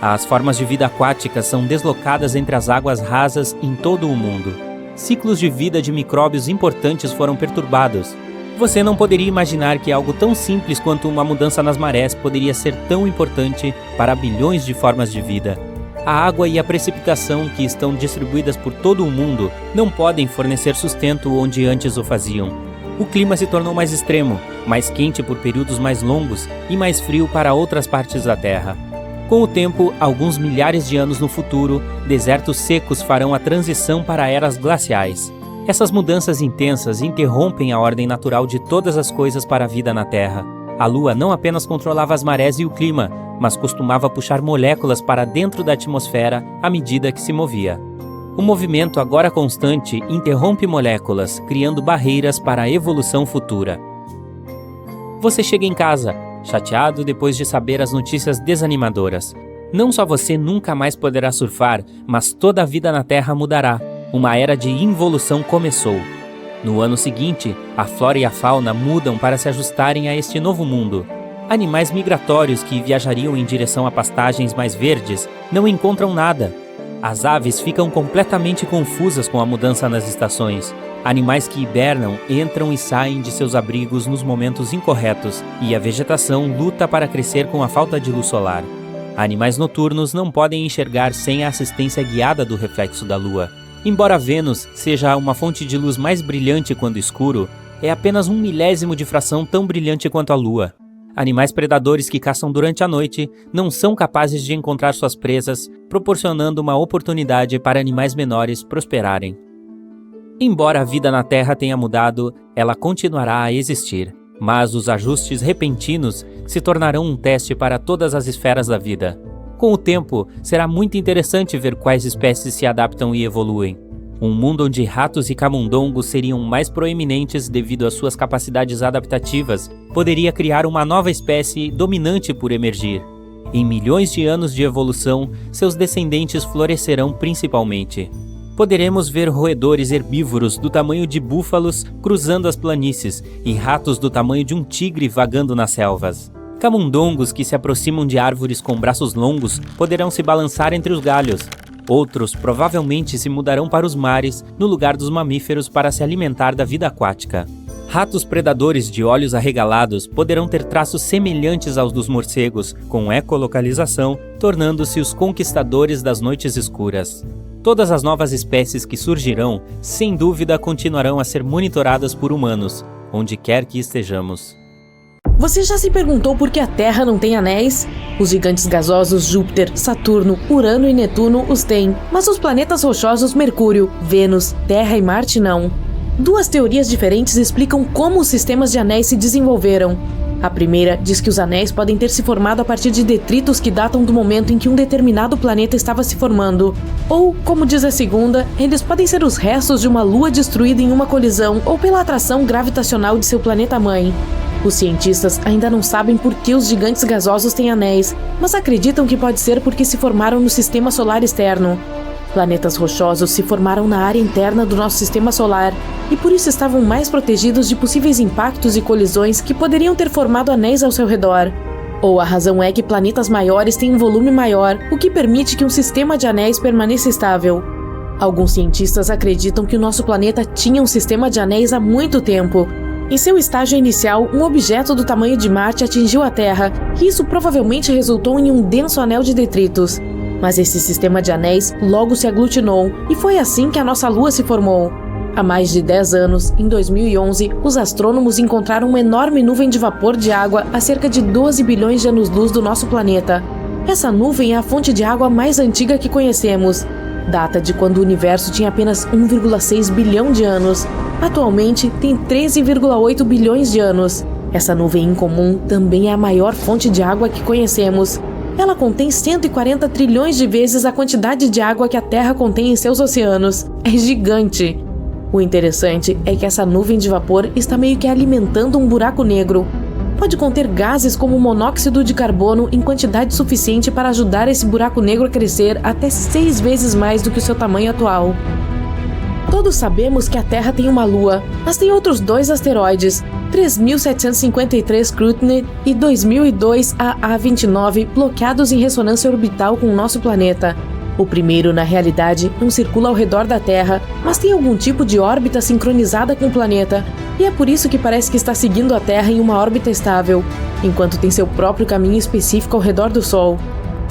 As formas de vida aquática são deslocadas entre as águas rasas em todo o mundo. Ciclos de vida de micróbios importantes foram perturbados. Você não poderia imaginar que algo tão simples quanto uma mudança nas marés poderia ser tão importante para bilhões de formas de vida. A água e a precipitação, que estão distribuídas por todo o mundo, não podem fornecer sustento onde antes o faziam. O clima se tornou mais extremo, mais quente por períodos mais longos e mais frio para outras partes da Terra. Com o tempo, alguns milhares de anos no futuro, desertos secos farão a transição para eras glaciais. Essas mudanças intensas interrompem a ordem natural de todas as coisas para a vida na Terra. A Lua não apenas controlava as marés e o clima, mas costumava puxar moléculas para dentro da atmosfera à medida que se movia. O movimento, agora constante, interrompe moléculas, criando barreiras para a evolução futura. Você chega em casa, chateado depois de saber as notícias desanimadoras. Não só você nunca mais poderá surfar, mas toda a vida na Terra mudará. Uma era de involução começou. No ano seguinte, a flora e a fauna mudam para se ajustarem a este novo mundo. Animais migratórios que viajariam em direção a pastagens mais verdes não encontram nada. As aves ficam completamente confusas com a mudança nas estações. Animais que hibernam entram e saem de seus abrigos nos momentos incorretos, e a vegetação luta para crescer com a falta de luz solar. Animais noturnos não podem enxergar sem a assistência guiada do reflexo da Lua. Embora Vênus seja uma fonte de luz mais brilhante quando escuro, é apenas 1/1000 de fração tão brilhante quanto a Lua. Animais predadores que caçam durante a noite não são capazes de encontrar suas presas, proporcionando uma oportunidade para animais menores prosperarem. Embora a vida na Terra tenha mudado, ela continuará a existir, mas os ajustes repentinos se tornarão um teste para todas as esferas da vida. Com o tempo, será muito interessante ver quais espécies se adaptam e evoluem. Um mundo onde ratos e camundongos seriam mais proeminentes devido às suas capacidades adaptativas poderia criar uma nova espécie dominante por emergir. Em milhões de anos de evolução, seus descendentes florescerão principalmente. Poderemos ver roedores herbívoros do tamanho de búfalos cruzando as planícies e ratos do tamanho de um tigre vagando nas selvas. Camundongos que se aproximam de árvores com braços longos poderão se balançar entre os galhos. Outros provavelmente se mudarão para os mares, no lugar dos mamíferos, para se alimentar da vida aquática. Ratos predadores de olhos arregalados poderão ter traços semelhantes aos dos morcegos, com ecolocalização, tornando-se os conquistadores das noites escuras. Todas as novas espécies que surgirão, sem dúvida, continuarão a ser monitoradas por humanos, onde quer que estejamos. Você já se perguntou por que a Terra não tem anéis? Os gigantes gasosos Júpiter, Saturno, Urano e Netuno os têm, mas os planetas rochosos Mercúrio, Vênus, Terra e Marte não. Duas teorias diferentes explicam como os sistemas de anéis se desenvolveram. A primeira diz que os anéis podem ter se formado a partir de detritos que datam do momento em que um determinado planeta estava se formando. Ou, como diz a segunda, eles podem ser os restos de uma lua destruída em uma colisão ou pela atração gravitacional de seu planeta-mãe. Os cientistas ainda não sabem por que os gigantes gasosos têm anéis, mas acreditam que pode ser porque se formaram no sistema solar externo. Planetas rochosos se formaram na área interna do nosso sistema solar e por isso estavam mais protegidos de possíveis impactos e colisões que poderiam ter formado anéis ao seu redor. Ou a razão é que planetas maiores têm um volume maior, o que permite que um sistema de anéis permaneça estável. Alguns cientistas acreditam que o nosso planeta tinha um sistema de anéis há muito tempo. Em seu estágio inicial, um objeto do tamanho de Marte atingiu a Terra, e isso provavelmente resultou em um denso anel de detritos. Mas esse sistema de anéis logo se aglutinou, e foi assim que a nossa Lua se formou. Há mais de 10 anos, em 2011, os astrônomos encontraram uma enorme nuvem de vapor de água a cerca de 12 bilhões de anos-luz do nosso planeta. Essa nuvem é a fonte de água mais antiga que conhecemos. Data de quando o universo tinha apenas 1,6 bilhão de anos. Atualmente, tem 13,8 bilhões de anos. Essa nuvem incomum também é a maior fonte de água que conhecemos. Ela contém 140 trilhões de vezes a quantidade de água que a Terra contém em seus oceanos. É gigante! O interessante é que essa nuvem de vapor está meio que alimentando um buraco negro. Pode conter gases como monóxido de carbono em quantidade suficiente para ajudar esse buraco negro a crescer até 6 vezes mais do que o seu tamanho atual. Todos sabemos que a Terra tem uma Lua, mas tem outros 2 asteroides, 3.753 Scrutiny e 2002 AA29, bloqueados em ressonância orbital com o nosso planeta. O primeiro, na realidade, não circula ao redor da Terra, mas tem algum tipo de órbita sincronizada com o planeta, e é por isso que parece que está seguindo a Terra em uma órbita estável, enquanto tem seu próprio caminho específico ao redor do Sol.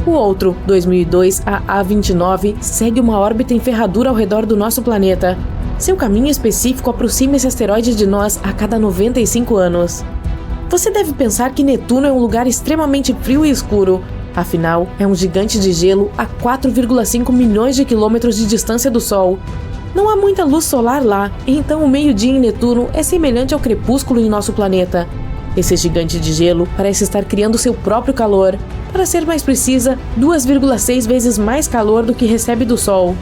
O outro, 2002 AA29, segue uma órbita em ferradura ao redor do nosso planeta. Seu caminho específico aproxima esse asteroide de nós a cada 95 anos. Você deve pensar que Netuno é um lugar extremamente frio e escuro. Afinal, é um gigante de gelo a 4,5 milhões de quilômetros de distância do Sol. Não há muita luz solar lá, então o meio-dia em Netuno é semelhante ao crepúsculo em nosso planeta. Esse gigante de gelo parece estar criando seu próprio calor. Para ser mais precisa, 2,6 vezes mais calor do que recebe do Sol.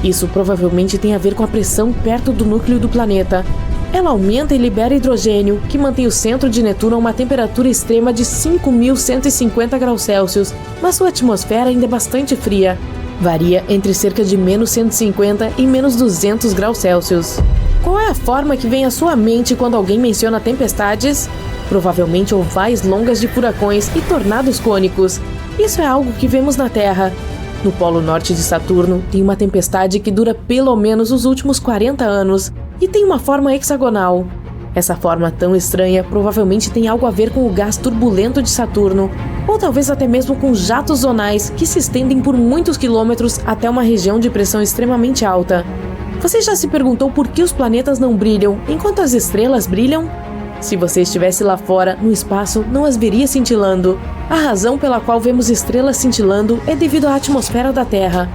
Isso provavelmente tem a ver com a pressão perto do núcleo do planeta. Ela aumenta e libera hidrogênio, que mantém o centro de Netuno a uma temperatura extrema de 5.150 graus Celsius, mas sua atmosfera ainda é bastante fria. Varia entre cerca de menos 150 e menos 200 graus Celsius. Qual é a forma que vem à sua mente quando alguém menciona tempestades? Provavelmente ovais longas de furacões e tornados cônicos. Isso é algo que vemos na Terra. No Polo Norte de Saturno, tem uma tempestade que dura pelo menos os últimos 40 anos e tem uma forma hexagonal. Essa forma tão estranha provavelmente tem algo a ver com o gás turbulento de Saturno, ou talvez até mesmo com jatos zonais que se estendem por muitos quilômetros até uma região de pressão extremamente alta. Você já se perguntou por que os planetas não brilham enquanto as estrelas brilham? Se você estivesse lá fora, no espaço, não as veria cintilando. A razão pela qual vemos estrelas cintilando é devido à atmosfera da Terra.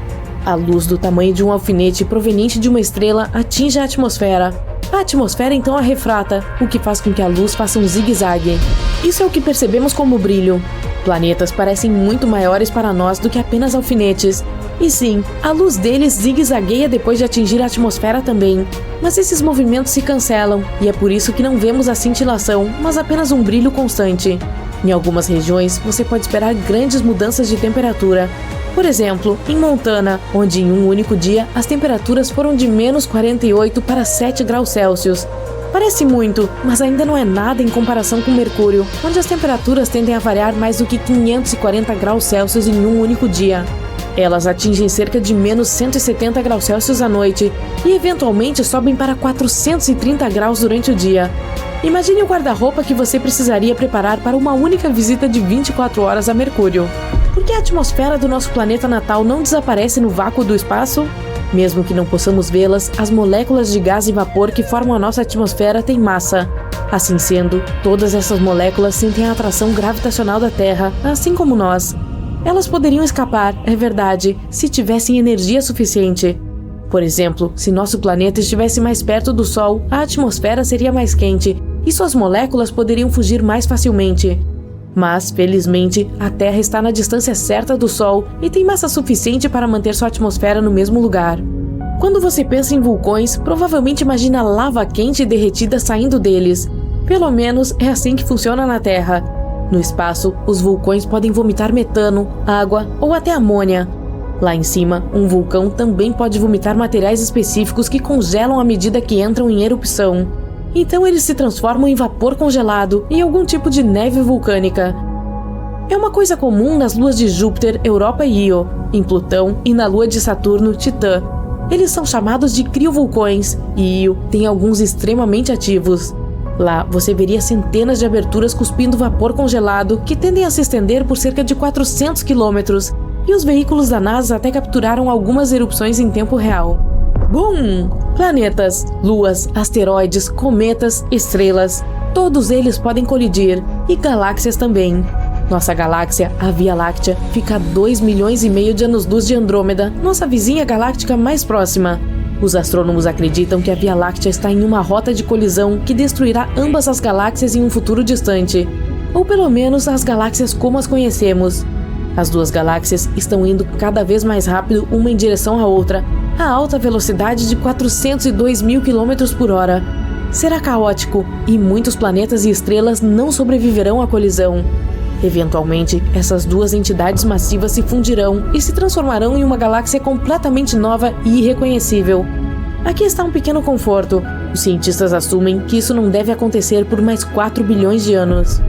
A luz do tamanho de um alfinete proveniente de uma estrela atinge a atmosfera. A atmosfera então a refrata, o que faz com que a luz faça um zigue-zague. Isso é o que percebemos como brilho. Planetas parecem muito maiores para nós do que apenas alfinetes. E sim, a luz deles zigue-zagueia depois de atingir a atmosfera também. Mas esses movimentos se cancelam, e é por isso que não vemos a cintilação, mas apenas um brilho constante. Em algumas regiões, você pode esperar grandes mudanças de temperatura. Por exemplo, em Montana, onde em um único dia as temperaturas foram de menos 48 para 7 graus Celsius. Parece muito, mas ainda não é nada em comparação com Mercúrio, onde as temperaturas tendem a variar mais do que 540 graus Celsius em um único dia. Elas atingem cerca de menos 170 graus Celsius à noite e eventualmente sobem para 430 graus durante o dia. Imagine o guarda-roupa que você precisaria preparar para uma única visita de 24 horas a Mercúrio. Por que a atmosfera do nosso planeta natal não desaparece no vácuo do espaço? Mesmo que não possamos vê-las, as moléculas de gás e vapor que formam a nossa atmosfera têm massa. Assim sendo, todas essas moléculas sentem a atração gravitacional da Terra, assim como nós. Elas poderiam escapar, é verdade, se tivessem energia suficiente. Por exemplo, se nosso planeta estivesse mais perto do Sol, a atmosfera seria mais quente e suas moléculas poderiam fugir mais facilmente. Mas, felizmente, a Terra está na distância certa do Sol e tem massa suficiente para manter sua atmosfera no mesmo lugar. Quando você pensa em vulcões, provavelmente imagina lava quente e derretida saindo deles. Pelo menos é assim que funciona na Terra. No espaço, os vulcões podem vomitar metano, água ou até amônia. Lá em cima, um vulcão também pode vomitar materiais específicos que congelam à medida que entram em erupção. Então eles se transformam em vapor congelado e algum tipo de neve vulcânica. É uma coisa comum nas luas de Júpiter, Europa e Io, em Plutão e na lua de Saturno, Titã. Eles são chamados de criovulcões e Io tem alguns extremamente ativos. Lá você veria centenas de aberturas cuspindo vapor congelado que tendem a se estender por cerca de 400 quilômetros, e os veículos da NASA até capturaram algumas erupções em tempo real. Bum! Planetas, luas, asteroides, cometas, estrelas, todos eles podem colidir, e galáxias também. Nossa galáxia, a Via Láctea, fica a 2,5 milhões de anos-luz de Andrômeda, nossa vizinha galáctica mais próxima. Os astrônomos acreditam que a Via Láctea está em uma rota de colisão que destruirá ambas as galáxias em um futuro distante, ou pelo menos as galáxias como as conhecemos. As duas galáxias estão indo cada vez mais rápido uma em direção à outra, a alta velocidade de 402 mil km por hora. Será caótico e muitos planetas e estrelas não sobreviverão à colisão. Eventualmente, essas duas entidades massivas se fundirão e se transformarão em uma galáxia completamente nova e irreconhecível. Aqui está um pequeno conforto. Os cientistas assumem que isso não deve acontecer por mais 4 bilhões de anos.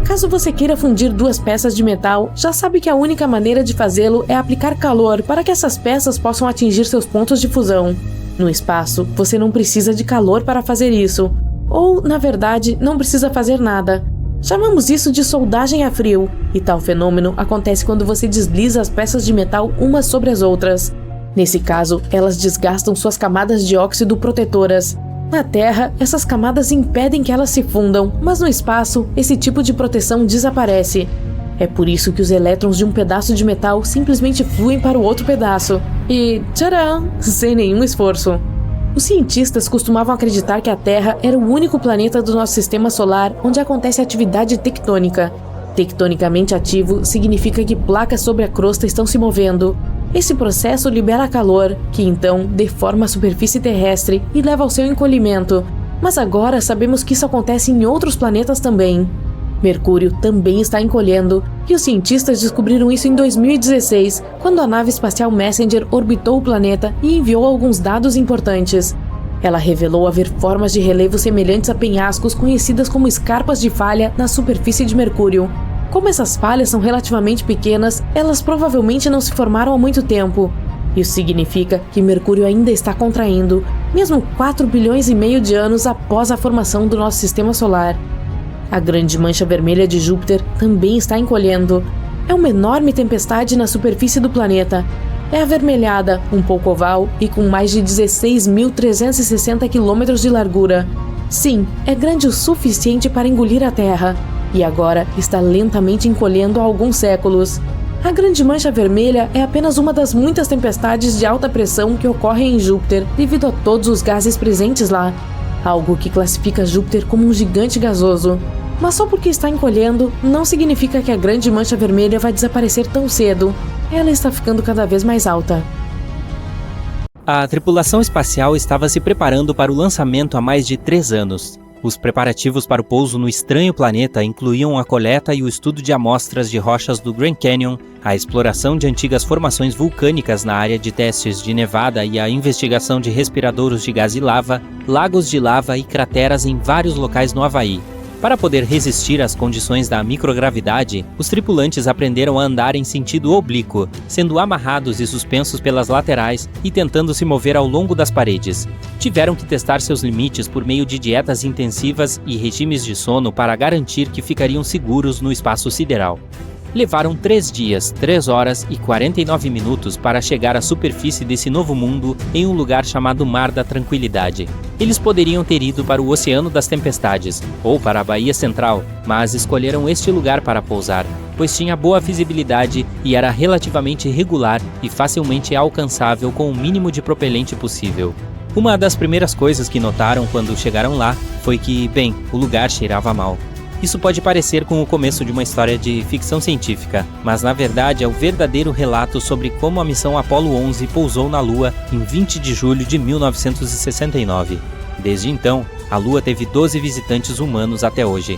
Caso você queira fundir duas peças de metal, já sabe que a única maneira de fazê-lo é aplicar calor para que essas peças possam atingir seus pontos de fusão. No espaço, você não precisa de calor para fazer isso. Ou, na verdade, não precisa fazer nada. Chamamos isso de soldagem a frio, e tal fenômeno acontece quando você desliza as peças de metal umas sobre as outras. Nesse caso, elas desgastam suas camadas de óxido protetoras. Na Terra, essas camadas impedem que elas se fundam, mas no espaço, esse tipo de proteção desaparece. É por isso que os elétrons de um pedaço de metal simplesmente fluem para o outro pedaço. E, tcharam, sem nenhum esforço. Os cientistas costumavam acreditar que a Terra era o único planeta do nosso sistema solar onde acontece atividade tectônica. Tectonicamente ativo significa que placas sobre a crosta estão se movendo. Esse processo libera calor, que então deforma a superfície terrestre e leva ao seu encolhimento. Mas agora sabemos que isso acontece em outros planetas também. Mercúrio também está encolhendo, e os cientistas descobriram isso em 2016, quando a nave espacial Messenger orbitou o planeta e enviou alguns dados importantes. Ela revelou haver formas de relevo semelhantes a penhascos conhecidas como escarpas de falha na superfície de Mercúrio. Como essas falhas são relativamente pequenas, elas provavelmente não se formaram há muito tempo. Isso significa que Mercúrio ainda está contraindo, mesmo 4 bilhões e meio de anos após a formação do nosso sistema solar. A grande mancha vermelha de Júpiter também está encolhendo. É uma enorme tempestade na superfície do planeta. É avermelhada, um pouco oval e com mais de 16.360 quilômetros de largura. Sim, é grande o suficiente para engolir a Terra. E agora está lentamente encolhendo há alguns séculos. A grande mancha vermelha é apenas uma das muitas tempestades de alta pressão que ocorrem em Júpiter devido a todos os gases presentes lá, algo que classifica Júpiter como um gigante gasoso. Mas só porque está encolhendo, não significa que a grande mancha vermelha vai desaparecer tão cedo. Ela está ficando cada vez mais alta. A tripulação espacial estava se preparando para o lançamento há mais de 3 anos. Os preparativos para o pouso no estranho planeta incluíam a coleta e o estudo de amostras de rochas do Grand Canyon, a exploração de antigas formações vulcânicas na área de testes de Nevada e a investigação de respiradouros de gás e lava, lagos de lava e crateras em vários locais no Havaí. Para poder resistir às condições da microgravidade, os tripulantes aprenderam a andar em sentido oblíquo, sendo amarrados e suspensos pelas laterais e tentando se mover ao longo das paredes. Tiveram que testar seus limites por meio de dietas intensivas e regimes de sono para garantir que ficariam seguros no espaço sideral. Levaram 3 dias, 3 horas e 49 minutos para chegar à superfície desse novo mundo em um lugar chamado Mar da Tranquilidade. Eles poderiam ter ido para o Oceano das Tempestades ou para a Baía Central, mas escolheram este lugar para pousar, pois tinha boa visibilidade e era relativamente regular e facilmente alcançável com o mínimo de propelente possível. Uma das primeiras coisas que notaram quando chegaram lá foi que, bem, o lugar cheirava mal. Isso pode parecer com o começo de uma história de ficção científica, mas na verdade é o verdadeiro relato sobre como a missão Apollo 11 pousou na Lua em 20 de julho de 1969. Desde então, a Lua teve 12 visitantes humanos até hoje.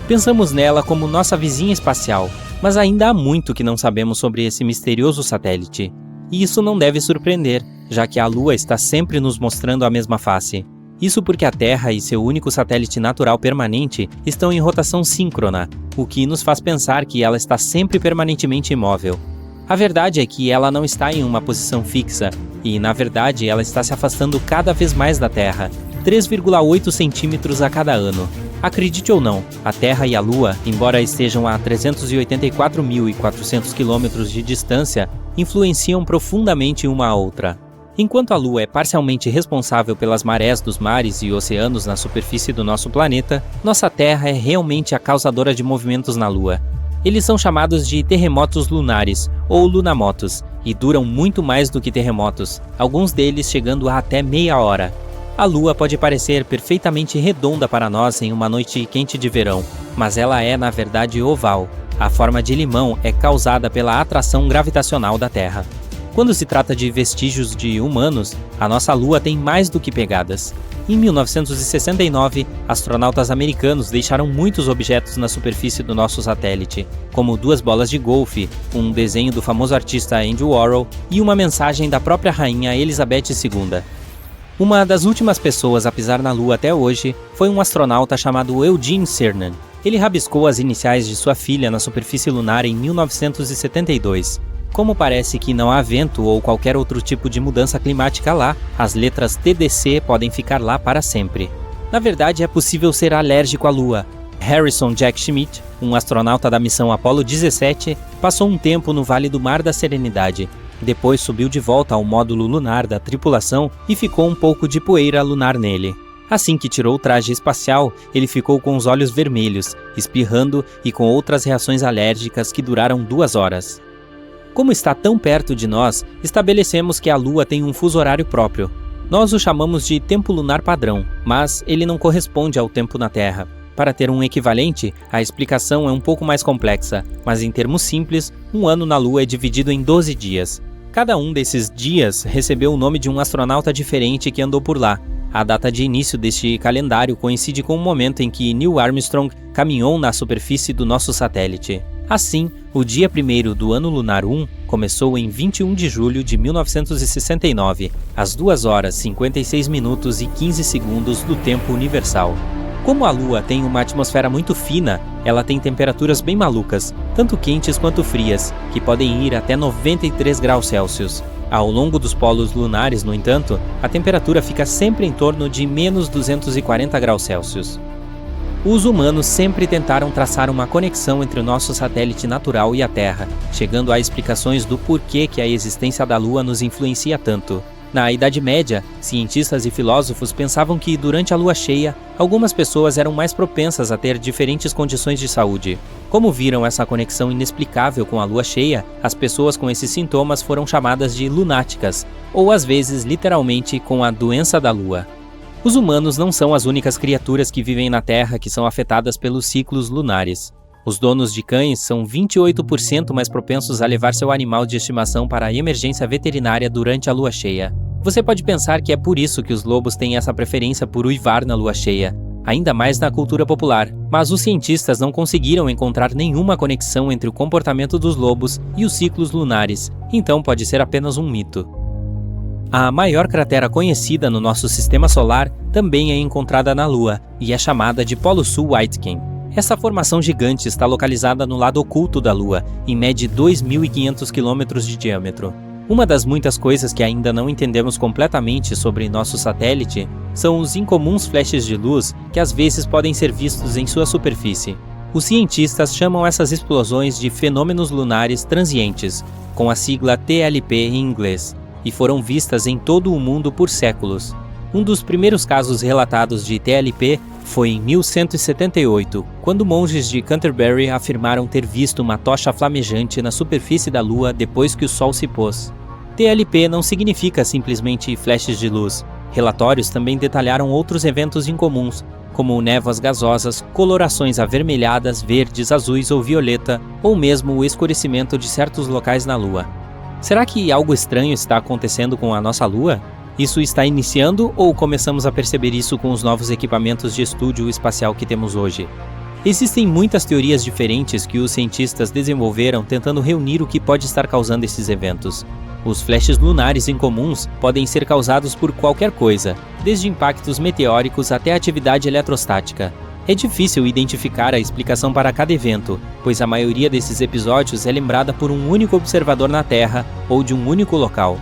Pensamos nela como nossa vizinha espacial, mas ainda há muito que não sabemos sobre esse misterioso satélite. E isso não deve surpreender, já que a Lua está sempre nos mostrando a mesma face. Isso porque a Terra e seu único satélite natural permanente estão em rotação síncrona, o que nos faz pensar que ela está sempre permanentemente imóvel. A verdade é que ela não está em uma posição fixa, e na verdade ela está se afastando cada vez mais da Terra, 3,8 centímetros a cada ano. Acredite ou não, a Terra e a Lua, embora estejam a 384.400 quilômetros de distância, influenciam profundamente uma a outra. Enquanto a Lua é parcialmente responsável pelas marés dos mares e oceanos na superfície do nosso planeta, nossa Terra é realmente a causadora de movimentos na Lua. Eles são chamados de terremotos lunares, ou lunamotos, e duram muito mais do que terremotos, alguns deles chegando a até meia hora. A Lua pode parecer perfeitamente redonda para nós em uma noite quente de verão, mas ela é, na verdade, oval. A forma de limão é causada pela atração gravitacional da Terra. Quando se trata de vestígios de humanos, a nossa Lua tem mais do que pegadas. Em 1969, astronautas americanos deixaram muitos objetos na superfície do nosso satélite, como 2 bolas de golfe, um desenho do famoso artista Andy Warhol e uma mensagem da própria rainha Elizabeth II. Uma das últimas pessoas a pisar na Lua até hoje foi um astronauta chamado Eugene Cernan. Ele rabiscou as iniciais de sua filha na superfície lunar em 1972. Como parece que não há vento ou qualquer outro tipo de mudança climática lá, as letras TDC podem ficar lá para sempre. Na verdade, é possível ser alérgico à Lua. Harrison Jack Schmitt, um astronauta da missão Apollo 17, passou um tempo no Vale do Mar da Serenidade. Depois subiu de volta ao módulo lunar da tripulação e ficou um pouco de poeira lunar nele. Assim que tirou o traje espacial, ele ficou com os olhos vermelhos, espirrando e com outras reações alérgicas que duraram 2 horas. Como está tão perto de nós, estabelecemos que a Lua tem um fuso horário próprio. Nós o chamamos de tempo lunar padrão, mas ele não corresponde ao tempo na Terra. Para ter um equivalente, a explicação é um pouco mais complexa, mas em termos simples, um ano na Lua é dividido em 12 dias. Cada um desses dias recebeu o nome de um astronauta diferente que andou por lá. A data de início deste calendário coincide com o momento em que Neil Armstrong caminhou na superfície do nosso satélite. Assim, o dia 1º do ano lunar 1 começou em 21 de julho de 1969, às 2 horas, 56 minutos e 15 segundos do tempo universal. Como a Lua tem uma atmosfera muito fina, ela tem temperaturas bem malucas, tanto quentes quanto frias, que podem ir até 93 graus Celsius. Ao longo dos polos lunares, no entanto, a temperatura fica sempre em torno de menos 240 graus Celsius. Os humanos sempre tentaram traçar uma conexão entre o nosso satélite natural e a Terra, chegando a explicações do porquê que a existência da Lua nos influencia tanto. Na Idade Média, cientistas e filósofos pensavam que, durante a lua cheia, algumas pessoas eram mais propensas a ter diferentes condições de saúde. Como viram essa conexão inexplicável com a lua cheia, as pessoas com esses sintomas foram chamadas de lunáticas, ou às vezes, literalmente, com a doença da lua. Os humanos não são as únicas criaturas que vivem na Terra que são afetadas pelos ciclos lunares. Os donos de cães são 28% mais propensos a levar seu animal de estimação para a emergência veterinária durante a lua cheia. Você pode pensar que é por isso que os lobos têm essa preferência por uivar na lua cheia, ainda mais na cultura popular, mas os cientistas não conseguiram encontrar nenhuma conexão entre o comportamento dos lobos e os ciclos lunares, então pode ser apenas um mito. A maior cratera conhecida no nosso sistema solar também é encontrada na Lua e é chamada de Polo Sul Aitken. Essa formação gigante está localizada no lado oculto da Lua e mede 2.500 km de diâmetro. Uma das muitas coisas que ainda não entendemos completamente sobre nosso satélite são os incomuns flashes de luz que às vezes podem ser vistos em sua superfície. Os cientistas chamam essas explosões de fenômenos lunares transientes, com a sigla TLP em inglês, e foram vistas em todo o mundo por séculos. Um dos primeiros casos relatados de TLP foi em 1178, quando monges de Canterbury afirmaram ter visto uma tocha flamejante na superfície da Lua depois que o Sol se pôs. TLP não significa simplesmente flashes de luz. Relatórios também detalharam outros eventos incomuns, como névoas gasosas, colorações avermelhadas, verdes, azuis ou violeta, ou mesmo o escurecimento de certos locais na Lua. Será que algo estranho está acontecendo com a nossa Lua? Isso está iniciando ou começamos a perceber isso com os novos equipamentos de estúdio espacial que temos hoje? Existem muitas teorias diferentes que os cientistas desenvolveram tentando reunir o que pode estar causando esses eventos. Os flashes lunares incomuns podem ser causados por qualquer coisa, desde impactos meteóricos até atividade eletrostática. É difícil identificar a explicação para cada evento, pois a maioria desses episódios é lembrada por um único observador na Terra ou de um único local.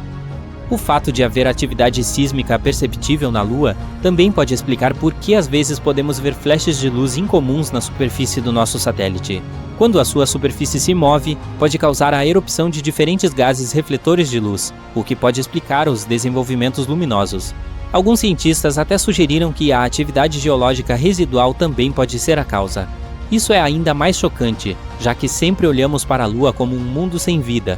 O fato de haver atividade sísmica perceptível na Lua também pode explicar por que às vezes podemos ver flashes de luz incomuns na superfície do nosso satélite. Quando a sua superfície se move, pode causar a erupção de diferentes gases refletores de luz, o que pode explicar os desenvolvimentos luminosos. Alguns cientistas até sugeriram que a atividade geológica residual também pode ser a causa. Isso é ainda mais chocante, já que sempre olhamos para a Lua como um mundo sem vida.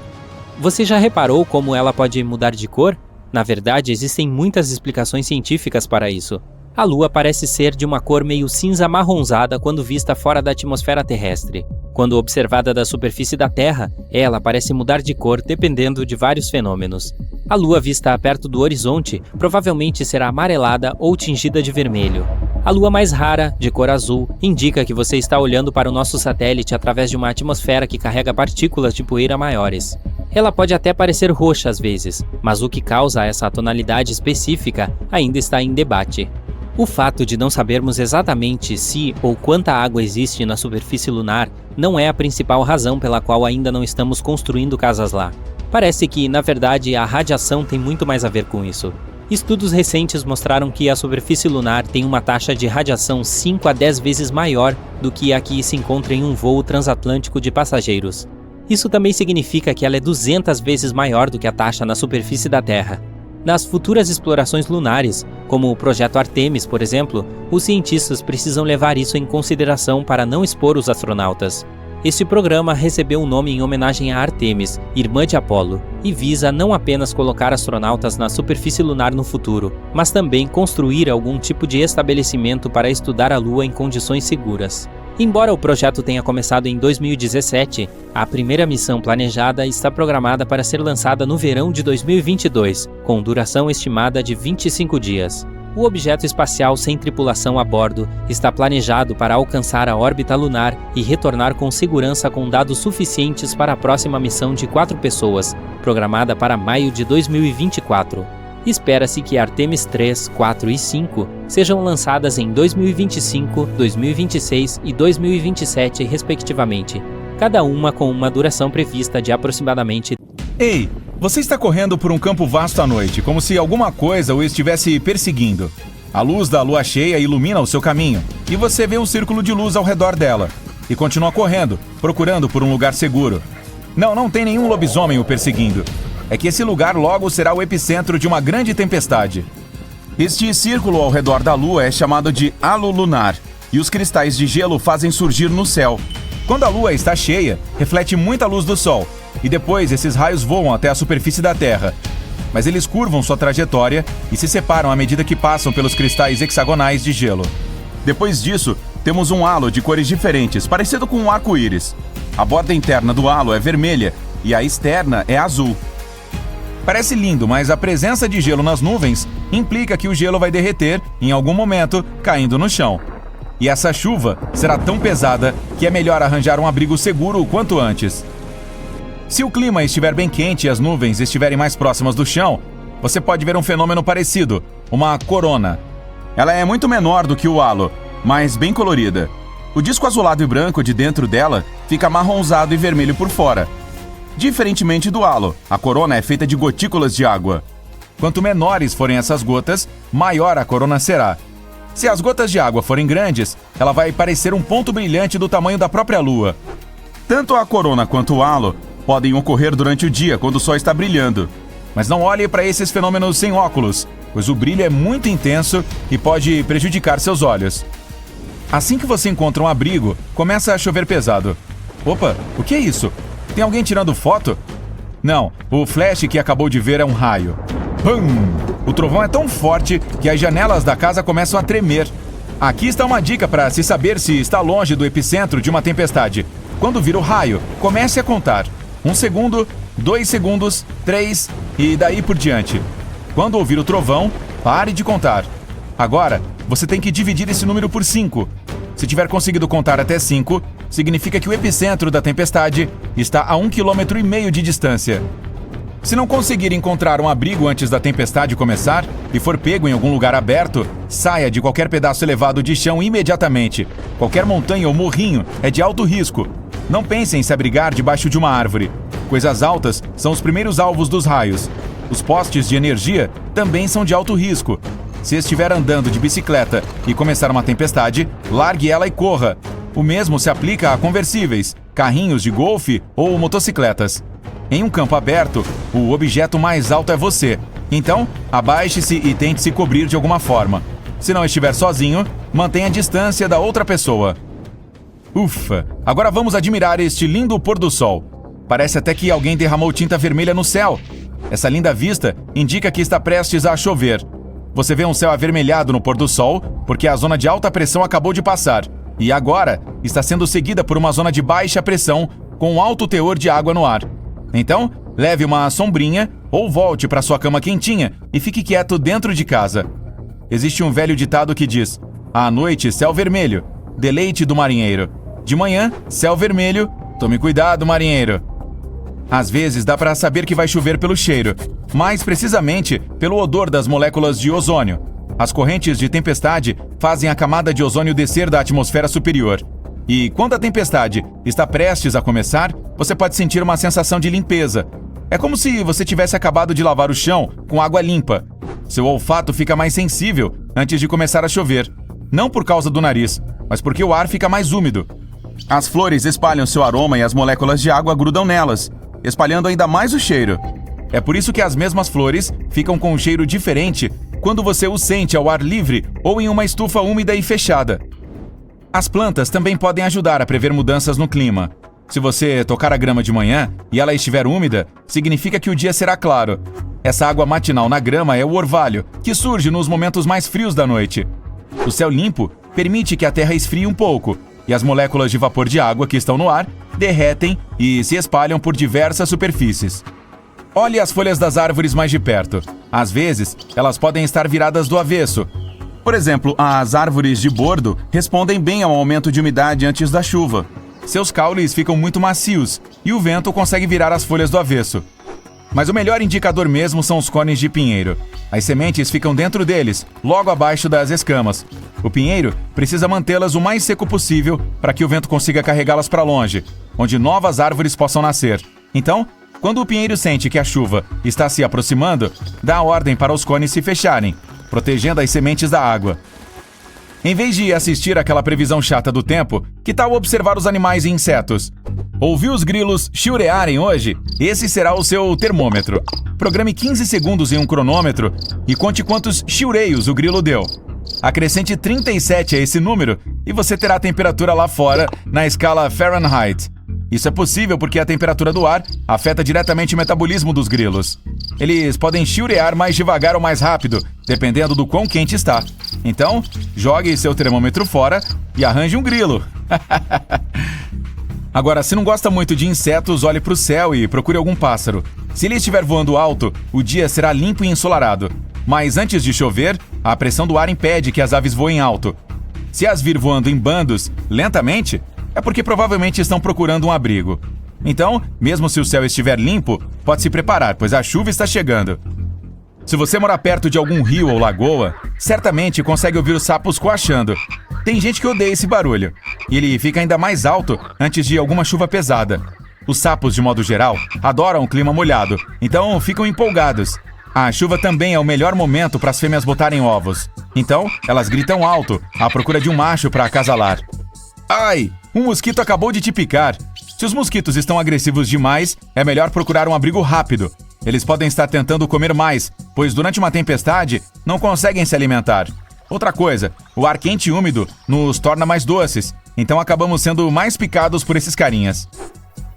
Você já reparou como ela pode mudar de cor? Na verdade, existem muitas explicações científicas para isso. A Lua parece ser de uma cor meio cinza amarronzada quando vista fora da atmosfera terrestre. Quando observada da superfície da Terra, ela parece mudar de cor dependendo de vários fenômenos. A Lua vista perto do horizonte provavelmente será amarelada ou tingida de vermelho. A Lua mais rara, de cor azul, indica que você está olhando para o nosso satélite através de uma atmosfera que carrega partículas de poeira maiores. Ela pode até parecer roxa às vezes, mas o que causa essa tonalidade específica ainda está em debate. O fato de não sabermos exatamente se ou quanta água existe na superfície lunar não é a principal razão pela qual ainda não estamos construindo casas lá. Parece que, na verdade, a radiação tem muito mais a ver com isso. Estudos recentes mostraram que a superfície lunar tem uma taxa de radiação 5 a 10 vezes maior do que a que se encontra em um voo transatlântico de passageiros. Isso também significa que ela é 200 vezes maior do que a taxa na superfície da Terra. Nas futuras explorações lunares, como o projeto Artemis, por exemplo, os cientistas precisam levar isso em consideração para não expor os astronautas. Este programa recebeu o nome em homenagem a Artemis, irmã de Apolo, e visa não apenas colocar astronautas na superfície lunar no futuro, mas também construir algum tipo de estabelecimento para estudar a Lua em condições seguras. Embora o projeto tenha começado em 2017, a primeira missão planejada está programada para ser lançada no verão de 2022, com duração estimada de 25 dias. O objeto espacial sem tripulação a bordo está planejado para alcançar a órbita lunar e retornar com segurança com dados suficientes para a próxima missão de 4 pessoas, programada para maio de 2024. Espera-se que Artemis 3, 4 e 5 sejam lançadas em 2025, 2026 e 2027, respectivamente, cada uma com uma duração prevista de aproximadamente... Ei, você está correndo por um campo vasto à noite, como se alguma coisa o estivesse perseguindo. A luz da lua cheia ilumina o seu caminho, e você vê um círculo de luz ao redor dela. E continua correndo, procurando por um lugar seguro. Não tem nenhum lobisomem o perseguindo. É que esse lugar logo será o epicentro de uma grande tempestade. Este círculo ao redor da lua é chamado de halo lunar, e os cristais de gelo fazem surgir no céu. Quando a lua está cheia, reflete muita luz do sol, e depois esses raios voam até a superfície da Terra. Mas eles curvam sua trajetória e se separam à medida que passam pelos cristais hexagonais de gelo. Depois disso, temos um halo de cores diferentes, parecido com um arco-íris. A borda interna do halo é vermelha e a externa é azul. Parece lindo, mas a presença de gelo nas nuvens implica que o gelo vai derreter em algum momento, caindo no chão. E essa chuva será tão pesada que é melhor arranjar um abrigo seguro o quanto antes. Se o clima estiver bem quente e as nuvens estiverem mais próximas do chão, você pode ver um fenômeno parecido, uma corona. Ela é muito menor do que o halo, mas bem colorida. O disco azulado e branco de dentro dela fica marronzado e vermelho por fora. Diferentemente do halo, a corona é feita de gotículas de água. Quanto menores forem essas gotas, maior a corona será. Se as gotas de água forem grandes, ela vai parecer um ponto brilhante do tamanho da própria lua. Tanto a corona quanto o halo podem ocorrer durante o dia, quando o sol está brilhando. Mas não olhe para esses fenômenos sem óculos, pois o brilho é muito intenso e pode prejudicar seus olhos. Assim que você encontra um abrigo, começa a chover pesado. Opa, o que é isso? Tem alguém tirando foto? Não, o flash que acabou de ver é um raio. Pum! O trovão é tão forte que as janelas da casa começam a tremer. Aqui está uma dica para se saber se está longe do epicentro de uma tempestade. Quando vir o raio, comece a contar. 1 segundo, 2 segundos, 3 e daí por diante. Quando ouvir o trovão, pare de contar. Agora, você tem que dividir esse número por 5. Se tiver conseguido contar até 5, significa que o epicentro da tempestade está a 1,5 km de distância. Se não conseguir encontrar um abrigo antes da tempestade começar e for pego em algum lugar aberto, saia de qualquer pedaço elevado de chão imediatamente. Qualquer montanha ou morrinho é de alto risco. Não pense em se abrigar debaixo de uma árvore. Coisas altas são os primeiros alvos dos raios. Os postes de energia também são de alto risco. Se estiver andando de bicicleta e começar uma tempestade, largue ela e corra. O mesmo se aplica a conversíveis, carrinhos de golfe ou motocicletas. Em um campo aberto, o objeto mais alto é você. Então, abaixe-se e tente se cobrir de alguma forma. Se não estiver sozinho, mantenha a distância da outra pessoa. Ufa! Agora vamos admirar este lindo pôr do sol. Parece até que alguém derramou tinta vermelha no céu. Essa linda vista indica que está prestes a chover. Você vê um céu avermelhado no pôr do sol porque a zona de alta pressão acabou de passar. E agora está sendo seguida por uma zona de baixa pressão com alto teor de água no ar. Então, leve uma sombrinha ou volte para sua cama quentinha e fique quieto dentro de casa. Existe um velho ditado que diz: à noite, céu vermelho, deleite do marinheiro. De manhã, céu vermelho, tome cuidado, marinheiro. Às vezes dá para saber que vai chover pelo cheiro, mais precisamente pelo odor das moléculas de ozônio. As correntes de tempestade fazem a camada de ozônio descer da atmosfera superior. E quando a tempestade está prestes a começar, você pode sentir uma sensação de limpeza. É como se você tivesse acabado de lavar o chão com água limpa. Seu olfato fica mais sensível antes de começar a chover. Não por causa do nariz, mas porque o ar fica mais úmido. As flores espalham seu aroma e as moléculas de água grudam nelas, espalhando ainda mais o cheiro. É por isso que as mesmas flores ficam com um cheiro diferente quando você os sente ao ar livre ou em uma estufa úmida e fechada. As plantas também podem ajudar a prever mudanças no clima. Se você tocar a grama de manhã e ela estiver úmida, significa que o dia será claro. Essa água matinal na grama é o orvalho, que surge nos momentos mais frios da noite. O céu limpo permite que a terra esfrie um pouco, e as moléculas de vapor de água que estão no ar derretem e se espalham por diversas superfícies. Olhe as folhas das árvores mais de perto. Às vezes, elas podem estar viradas do avesso. Por exemplo, as árvores de bordo respondem bem ao aumento de umidade antes da chuva. Seus caules ficam muito macios e o vento consegue virar as folhas do avesso. Mas o melhor indicador mesmo são os cones de pinheiro. As sementes ficam dentro deles, logo abaixo das escamas. O pinheiro precisa mantê-las o mais seco possível para que o vento consiga carregá-las para longe, onde novas árvores possam nascer. Então, quando o pinheiro sente que a chuva está se aproximando, dá ordem para os cones se fecharem, protegendo as sementes da água. Em vez de assistir àquela previsão chata do tempo, que tal observar os animais e insetos? Ouviu os grilos chiurearem hoje? Esse será o seu termômetro. Programe 15 segundos em um cronômetro e conte quantos chiureios o grilo deu. Acrescente 37 a esse número e você terá a temperatura lá fora na escala Fahrenheit. Isso é possível porque a temperatura do ar afeta diretamente o metabolismo dos grilos. Eles podem chiurear mais devagar ou mais rápido, dependendo do quão quente está. Então, jogue seu termômetro fora e arranje um grilo. Agora, se não gosta muito de insetos, olhe para o céu e procure algum pássaro. Se ele estiver voando alto, o dia será limpo e ensolarado. Mas antes de chover, a pressão do ar impede que as aves voem alto. Se as vir voando em bandos, lentamente, é porque provavelmente estão procurando um abrigo. Então, mesmo se o céu estiver limpo, pode se preparar, pois a chuva está chegando. Se você morar perto de algum rio ou lagoa, certamente consegue ouvir os sapos coachando. Tem gente que odeia esse barulho, e ele fica ainda mais alto antes de alguma chuva pesada. Os sapos, de modo geral, adoram o clima molhado, então ficam empolgados. A chuva também é o melhor momento para as fêmeas botarem ovos. Então, elas gritam alto, à procura de um macho para acasalar. Ai, um mosquito acabou de te picar. Se os mosquitos estão agressivos demais, é melhor procurar um abrigo rápido. Eles podem estar tentando comer mais, pois durante uma tempestade não conseguem se alimentar. Outra coisa, o ar quente e úmido nos torna mais doces, então acabamos sendo mais picados por esses carinhas.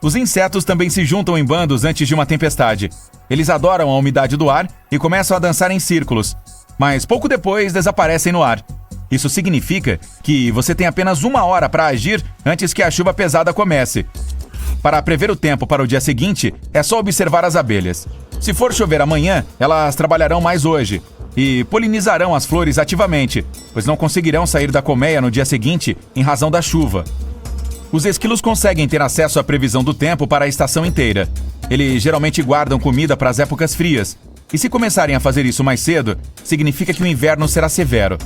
Os insetos também se juntam em bandos antes de uma tempestade. Eles adoram a umidade do ar e começam a dançar em círculos, mas pouco depois desaparecem no ar. Isso significa que você tem apenas 1 hora para agir antes que a chuva pesada comece. Para prever o tempo para o dia seguinte, é só observar as abelhas. Se for chover amanhã, elas trabalharão mais hoje e polinizarão as flores ativamente, pois não conseguirão sair da colmeia no dia seguinte em razão da chuva. Os esquilos conseguem ter acesso à previsão do tempo para a estação inteira. Eles geralmente guardam comida para as épocas frias, e se começarem a fazer isso mais cedo, significa que o inverno será severo.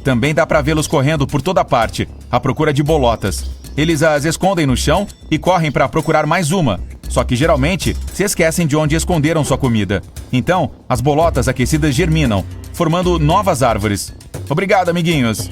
Também dá para vê-los correndo por toda parte, à procura de bolotas. Eles as escondem no chão e correm para procurar mais uma, só que geralmente se esquecem de onde esconderam sua comida. Então, as bolotas aquecidas germinam, formando novas árvores. Obrigado, amiguinhos!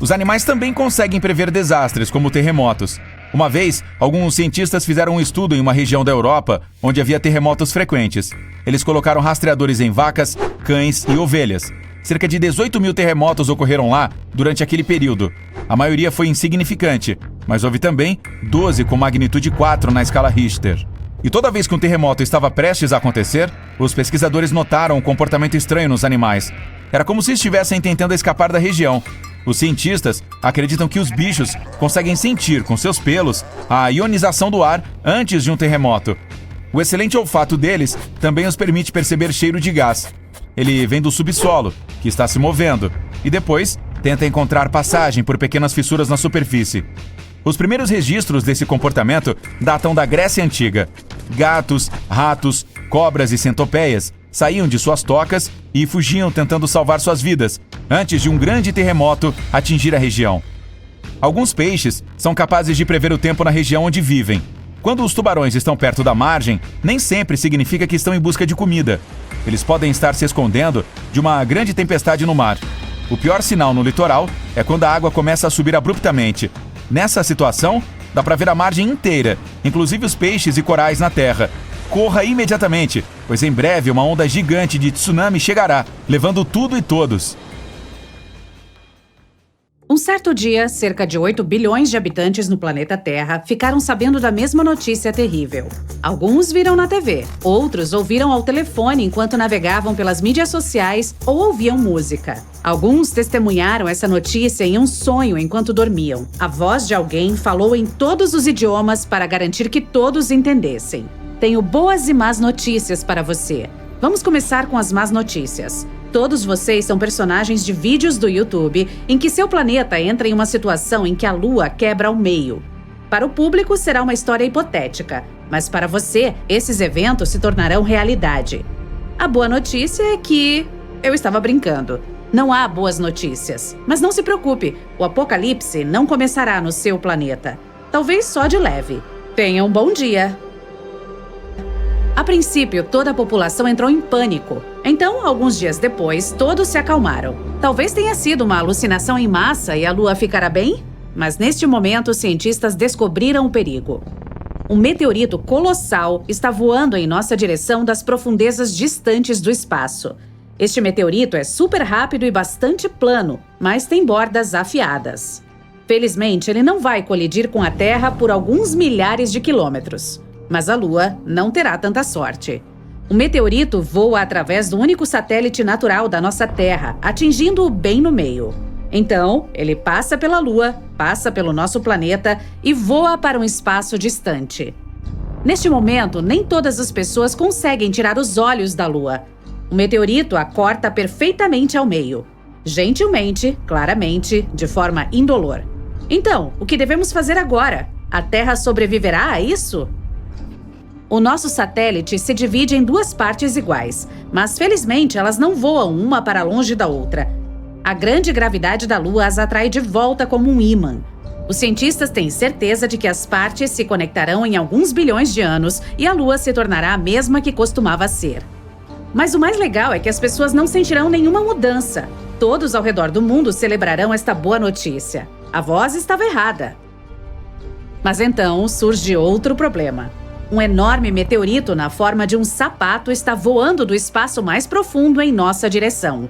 Os animais também conseguem prever desastres, como terremotos. Uma vez, alguns cientistas fizeram um estudo em uma região da Europa onde havia terremotos frequentes. Eles colocaram rastreadores em vacas, cães e ovelhas. Cerca de 18 mil terremotos ocorreram lá durante aquele período. A maioria foi insignificante, mas houve também 12 com magnitude 4 na escala Richter. E toda vez que um terremoto estava prestes a acontecer, os pesquisadores notaram um comportamento estranho nos animais. Era como se estivessem tentando escapar da região. Os cientistas acreditam que os bichos conseguem sentir com seus pelos a ionização do ar antes de um terremoto. O excelente olfato deles também os permite perceber cheiro de gás. Ele vem do subsolo, que está se movendo, e depois tenta encontrar passagem por pequenas fissuras na superfície. Os primeiros registros desse comportamento datam da Grécia Antiga. Gatos, ratos, cobras e centopeias saíam de suas tocas e fugiam tentando salvar suas vidas, antes de um grande terremoto atingir a região. Alguns peixes são capazes de prever o tempo na região onde vivem. Quando os tubarões estão perto da margem, nem sempre significa que estão em busca de comida. Eles podem estar se escondendo de uma grande tempestade no mar. O pior sinal no litoral é quando a água começa a subir abruptamente. Nessa situação, dá para ver a margem inteira, inclusive os peixes e corais na terra. Corra imediatamente, pois em breve uma onda gigante de tsunami chegará, levando tudo e todos. Um certo dia, cerca de 8 bilhões de habitantes no planeta Terra ficaram sabendo da mesma notícia terrível. Alguns viram na TV, outros ouviram ao telefone enquanto navegavam pelas mídias sociais ou ouviam música. Alguns testemunharam essa notícia em um sonho enquanto dormiam. A voz de alguém falou em todos os idiomas para garantir que todos entendessem. Tenho boas e más notícias para você. Vamos começar com as más notícias. Todos vocês são personagens de vídeos do YouTube em que seu planeta entra em uma situação em que a Lua quebra ao meio. Para o público, será uma história hipotética, Mas para você, esses eventos se tornarão realidade. A boa notícia é que... eu estava brincando. Não há boas notícias. Mas não se preocupe, o apocalipse não começará no seu planeta. Talvez só de leve. Tenha um bom dia. A princípio, toda a população entrou em pânico. Então, alguns dias depois, todos se acalmaram. Talvez tenha sido uma alucinação em massa e a Lua ficará bem? Mas neste momento, os cientistas descobriram o perigo. Um meteorito colossal está voando em nossa direção das profundezas distantes do espaço. Este meteorito é super rápido e bastante plano, mas tem bordas afiadas. Felizmente, ele não vai colidir com a Terra por alguns milhares de quilômetros. Mas a Lua não terá tanta sorte. O meteorito voa através do único satélite natural da nossa Terra, atingindo-o bem no meio. Então, ele passa pela Lua, passa pelo nosso planeta e voa para um espaço distante. Neste momento, nem todas as pessoas conseguem tirar os olhos da Lua. O meteorito a corta perfeitamente ao meio. Gentilmente, claramente, de forma indolor. Então, o que devemos fazer agora? A Terra sobreviverá a isso? O nosso satélite se divide em duas partes iguais, mas felizmente elas não voam uma para longe da outra. A grande gravidade da Lua as atrai de volta como um ímã. Os cientistas têm certeza de que as partes se conectarão em alguns bilhões de anos e a Lua se tornará a mesma que costumava ser. Mas o mais legal é que as pessoas não sentirão nenhuma mudança. Todos ao redor do mundo celebrarão esta boa notícia. A voz estava errada. Mas então surge outro problema. Um enorme meteorito na forma de um sapato está voando do espaço mais profundo em nossa direção.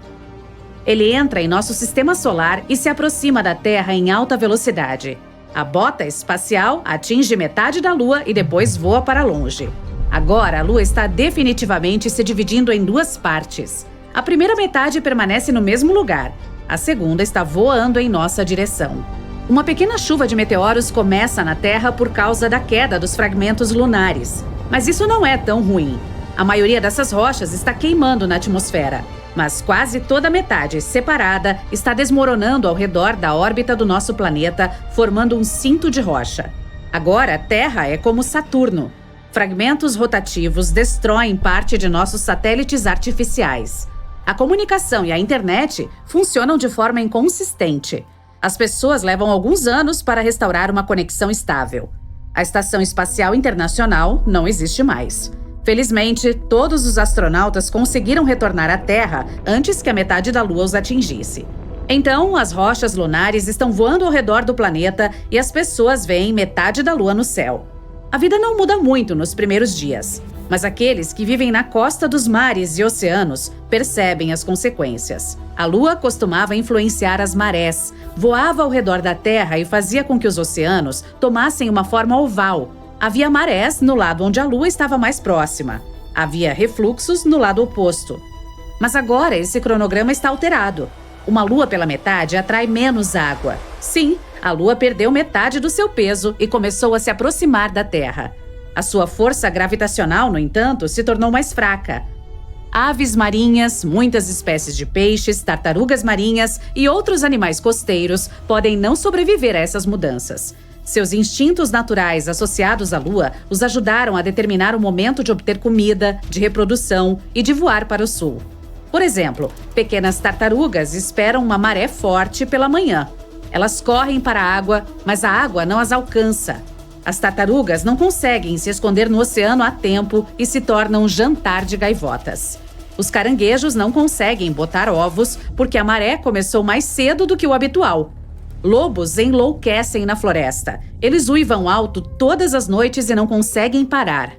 Ele entra em nosso sistema solar e se aproxima da Terra em alta velocidade. A bota espacial atinge metade da Lua e depois voa para longe. Agora, a Lua está definitivamente se dividindo em duas partes. A primeira metade permanece no mesmo lugar. A segunda está voando em nossa direção. Uma pequena chuva de meteoros começa na Terra por causa da queda dos fragmentos lunares. Mas isso não é tão ruim. A maioria dessas rochas está queimando na atmosfera. Mas quase toda a metade, separada, está desmoronando ao redor da órbita do nosso planeta, formando um cinto de rocha. Agora, a Terra é como Saturno. Fragmentos rotativos destroem parte de nossos satélites artificiais. A comunicação e a internet funcionam de forma inconsistente. As pessoas levam alguns anos para restaurar uma conexão estável. A Estação Espacial Internacional não existe mais. Felizmente, todos os astronautas conseguiram retornar à Terra antes que a metade da Lua os atingisse. Então, as rochas lunares estão voando ao redor do planeta e as pessoas veem metade da Lua no céu. A vida não muda muito nos primeiros dias, mas aqueles que vivem na costa dos mares e oceanos percebem as consequências. A Lua costumava influenciar as marés, voava ao redor da Terra e fazia com que os oceanos tomassem uma forma oval. Havia marés no lado onde a Lua estava mais próxima. Havia refluxos no lado oposto. Mas agora esse cronograma está alterado. Uma Lua pela metade atrai menos água. Sim, a Lua perdeu metade do seu peso e começou a se aproximar da Terra. A sua força gravitacional, no entanto, se tornou mais fraca. Aves marinhas, muitas espécies de peixes, tartarugas marinhas e outros animais costeiros podem não sobreviver a essas mudanças. Seus instintos naturais associados à Lua os ajudaram a determinar o momento de obter comida, de reprodução e de voar para o sul. Por exemplo, pequenas tartarugas esperam uma maré forte pela manhã. Elas correm para a água, mas a água não as alcança. As tartarugas não conseguem se esconder no oceano a tempo e se tornam um jantar de gaivotas. Os caranguejos não conseguem botar ovos porque a maré começou mais cedo do que o habitual. Lobos enlouquecem na floresta. Eles uivam alto todas as noites e não conseguem parar.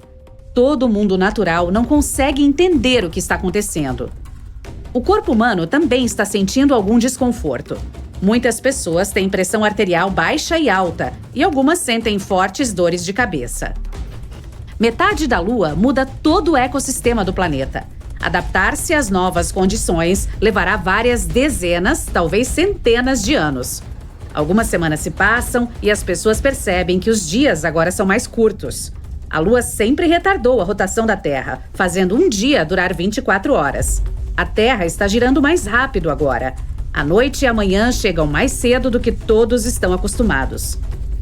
Todo o mundo natural não consegue entender o que está acontecendo. O corpo humano também está sentindo algum desconforto. Muitas pessoas têm pressão arterial baixa e alta, e algumas sentem fortes dores de cabeça. Metade da Lua muda todo o ecossistema do planeta. Adaptar-se às novas condições levará várias dezenas, talvez centenas de anos. Algumas semanas se passam e as pessoas percebem que os dias agora são mais curtos. A Lua sempre retardou a rotação da Terra, fazendo um dia durar 24 horas. A Terra está girando mais rápido agora. A noite e a manhã chegam mais cedo do que todos estão acostumados.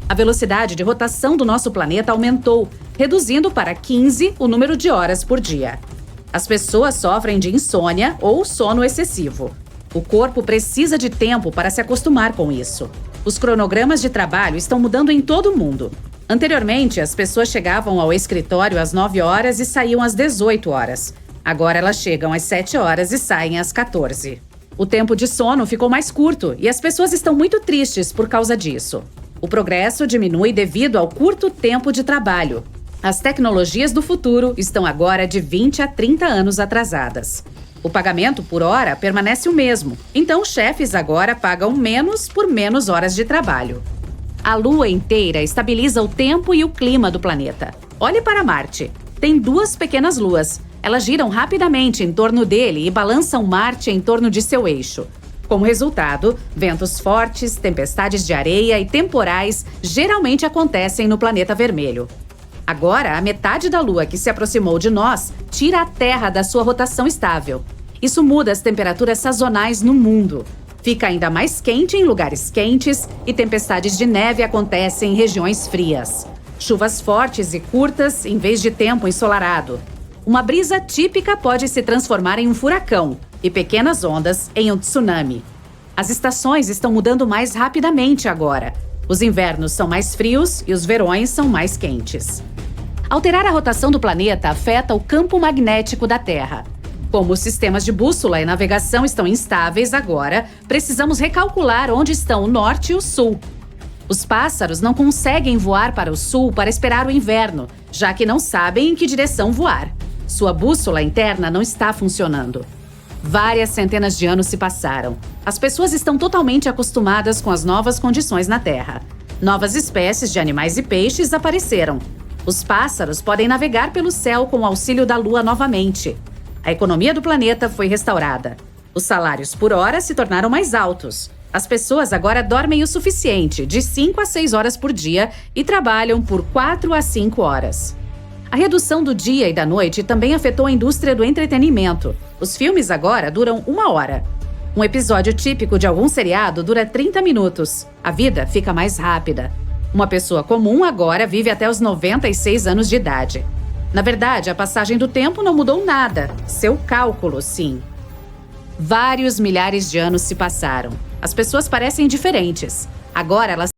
A velocidade de rotação do nosso planeta aumentou, reduzindo para 15 o número de horas por dia. As pessoas sofrem de insônia ou sono excessivo. O corpo precisa de tempo para se acostumar com isso. Os cronogramas de trabalho estão mudando em todo o mundo. Anteriormente, as pessoas chegavam ao escritório às 9 horas e saíam às 18 horas. Agora elas chegam às 7 horas e saem às 14. O tempo de sono ficou mais curto e as pessoas estão muito tristes por causa disso. O progresso diminui devido ao curto tempo de trabalho. As tecnologias do futuro estão agora de 20 a 30 anos atrasadas. O pagamento por hora permanece o mesmo, então os chefes agora pagam menos por menos horas de trabalho. A Lua inteira estabiliza o tempo e o clima do planeta. Olhe para Marte. Tem 2 pequenas luas. Elas giram rapidamente em torno dele e balançam Marte em torno de seu eixo. Como resultado, ventos fortes, tempestades de areia e temporais geralmente acontecem no planeta vermelho. Agora, a metade da Lua que se aproximou de nós tira a Terra da sua rotação estável. Isso muda as temperaturas sazonais no mundo. Fica ainda mais quente em lugares quentes e tempestades de neve acontecem em regiões frias. Chuvas fortes e curtas em vez de tempo ensolarado. Uma brisa típica pode se transformar em um furacão e pequenas ondas em um tsunami. As estações estão mudando mais rapidamente agora. Os invernos são mais frios e os verões são mais quentes. Alterar a rotação do planeta afeta o campo magnético da Terra. Como os sistemas de bússola e navegação estão instáveis agora, precisamos recalcular onde estão o norte e o sul. Os pássaros não conseguem voar para o sul para esperar o inverno, já que não sabem em que direção voar. Sua bússola interna não está funcionando. Várias centenas de anos se passaram. As pessoas estão totalmente acostumadas com as novas condições na Terra. Novas espécies de animais e peixes apareceram. Os pássaros podem navegar pelo céu com o auxílio da Lua novamente. A economia do planeta foi restaurada. Os salários por hora se tornaram mais altos. As pessoas agora dormem o suficiente, de 5 a 6 horas por dia, e trabalham por 4 a 5 horas. A redução do dia e da noite também afetou a indústria do entretenimento. Os filmes agora duram 1 hora. Um episódio típico de algum seriado dura 30 minutos. A vida fica mais rápida. Uma pessoa comum agora vive até os 96 anos de idade. Na verdade, a passagem do tempo não mudou nada. Seu cálculo, sim. Vários milhares de anos se passaram. As pessoas parecem diferentes. Agora elas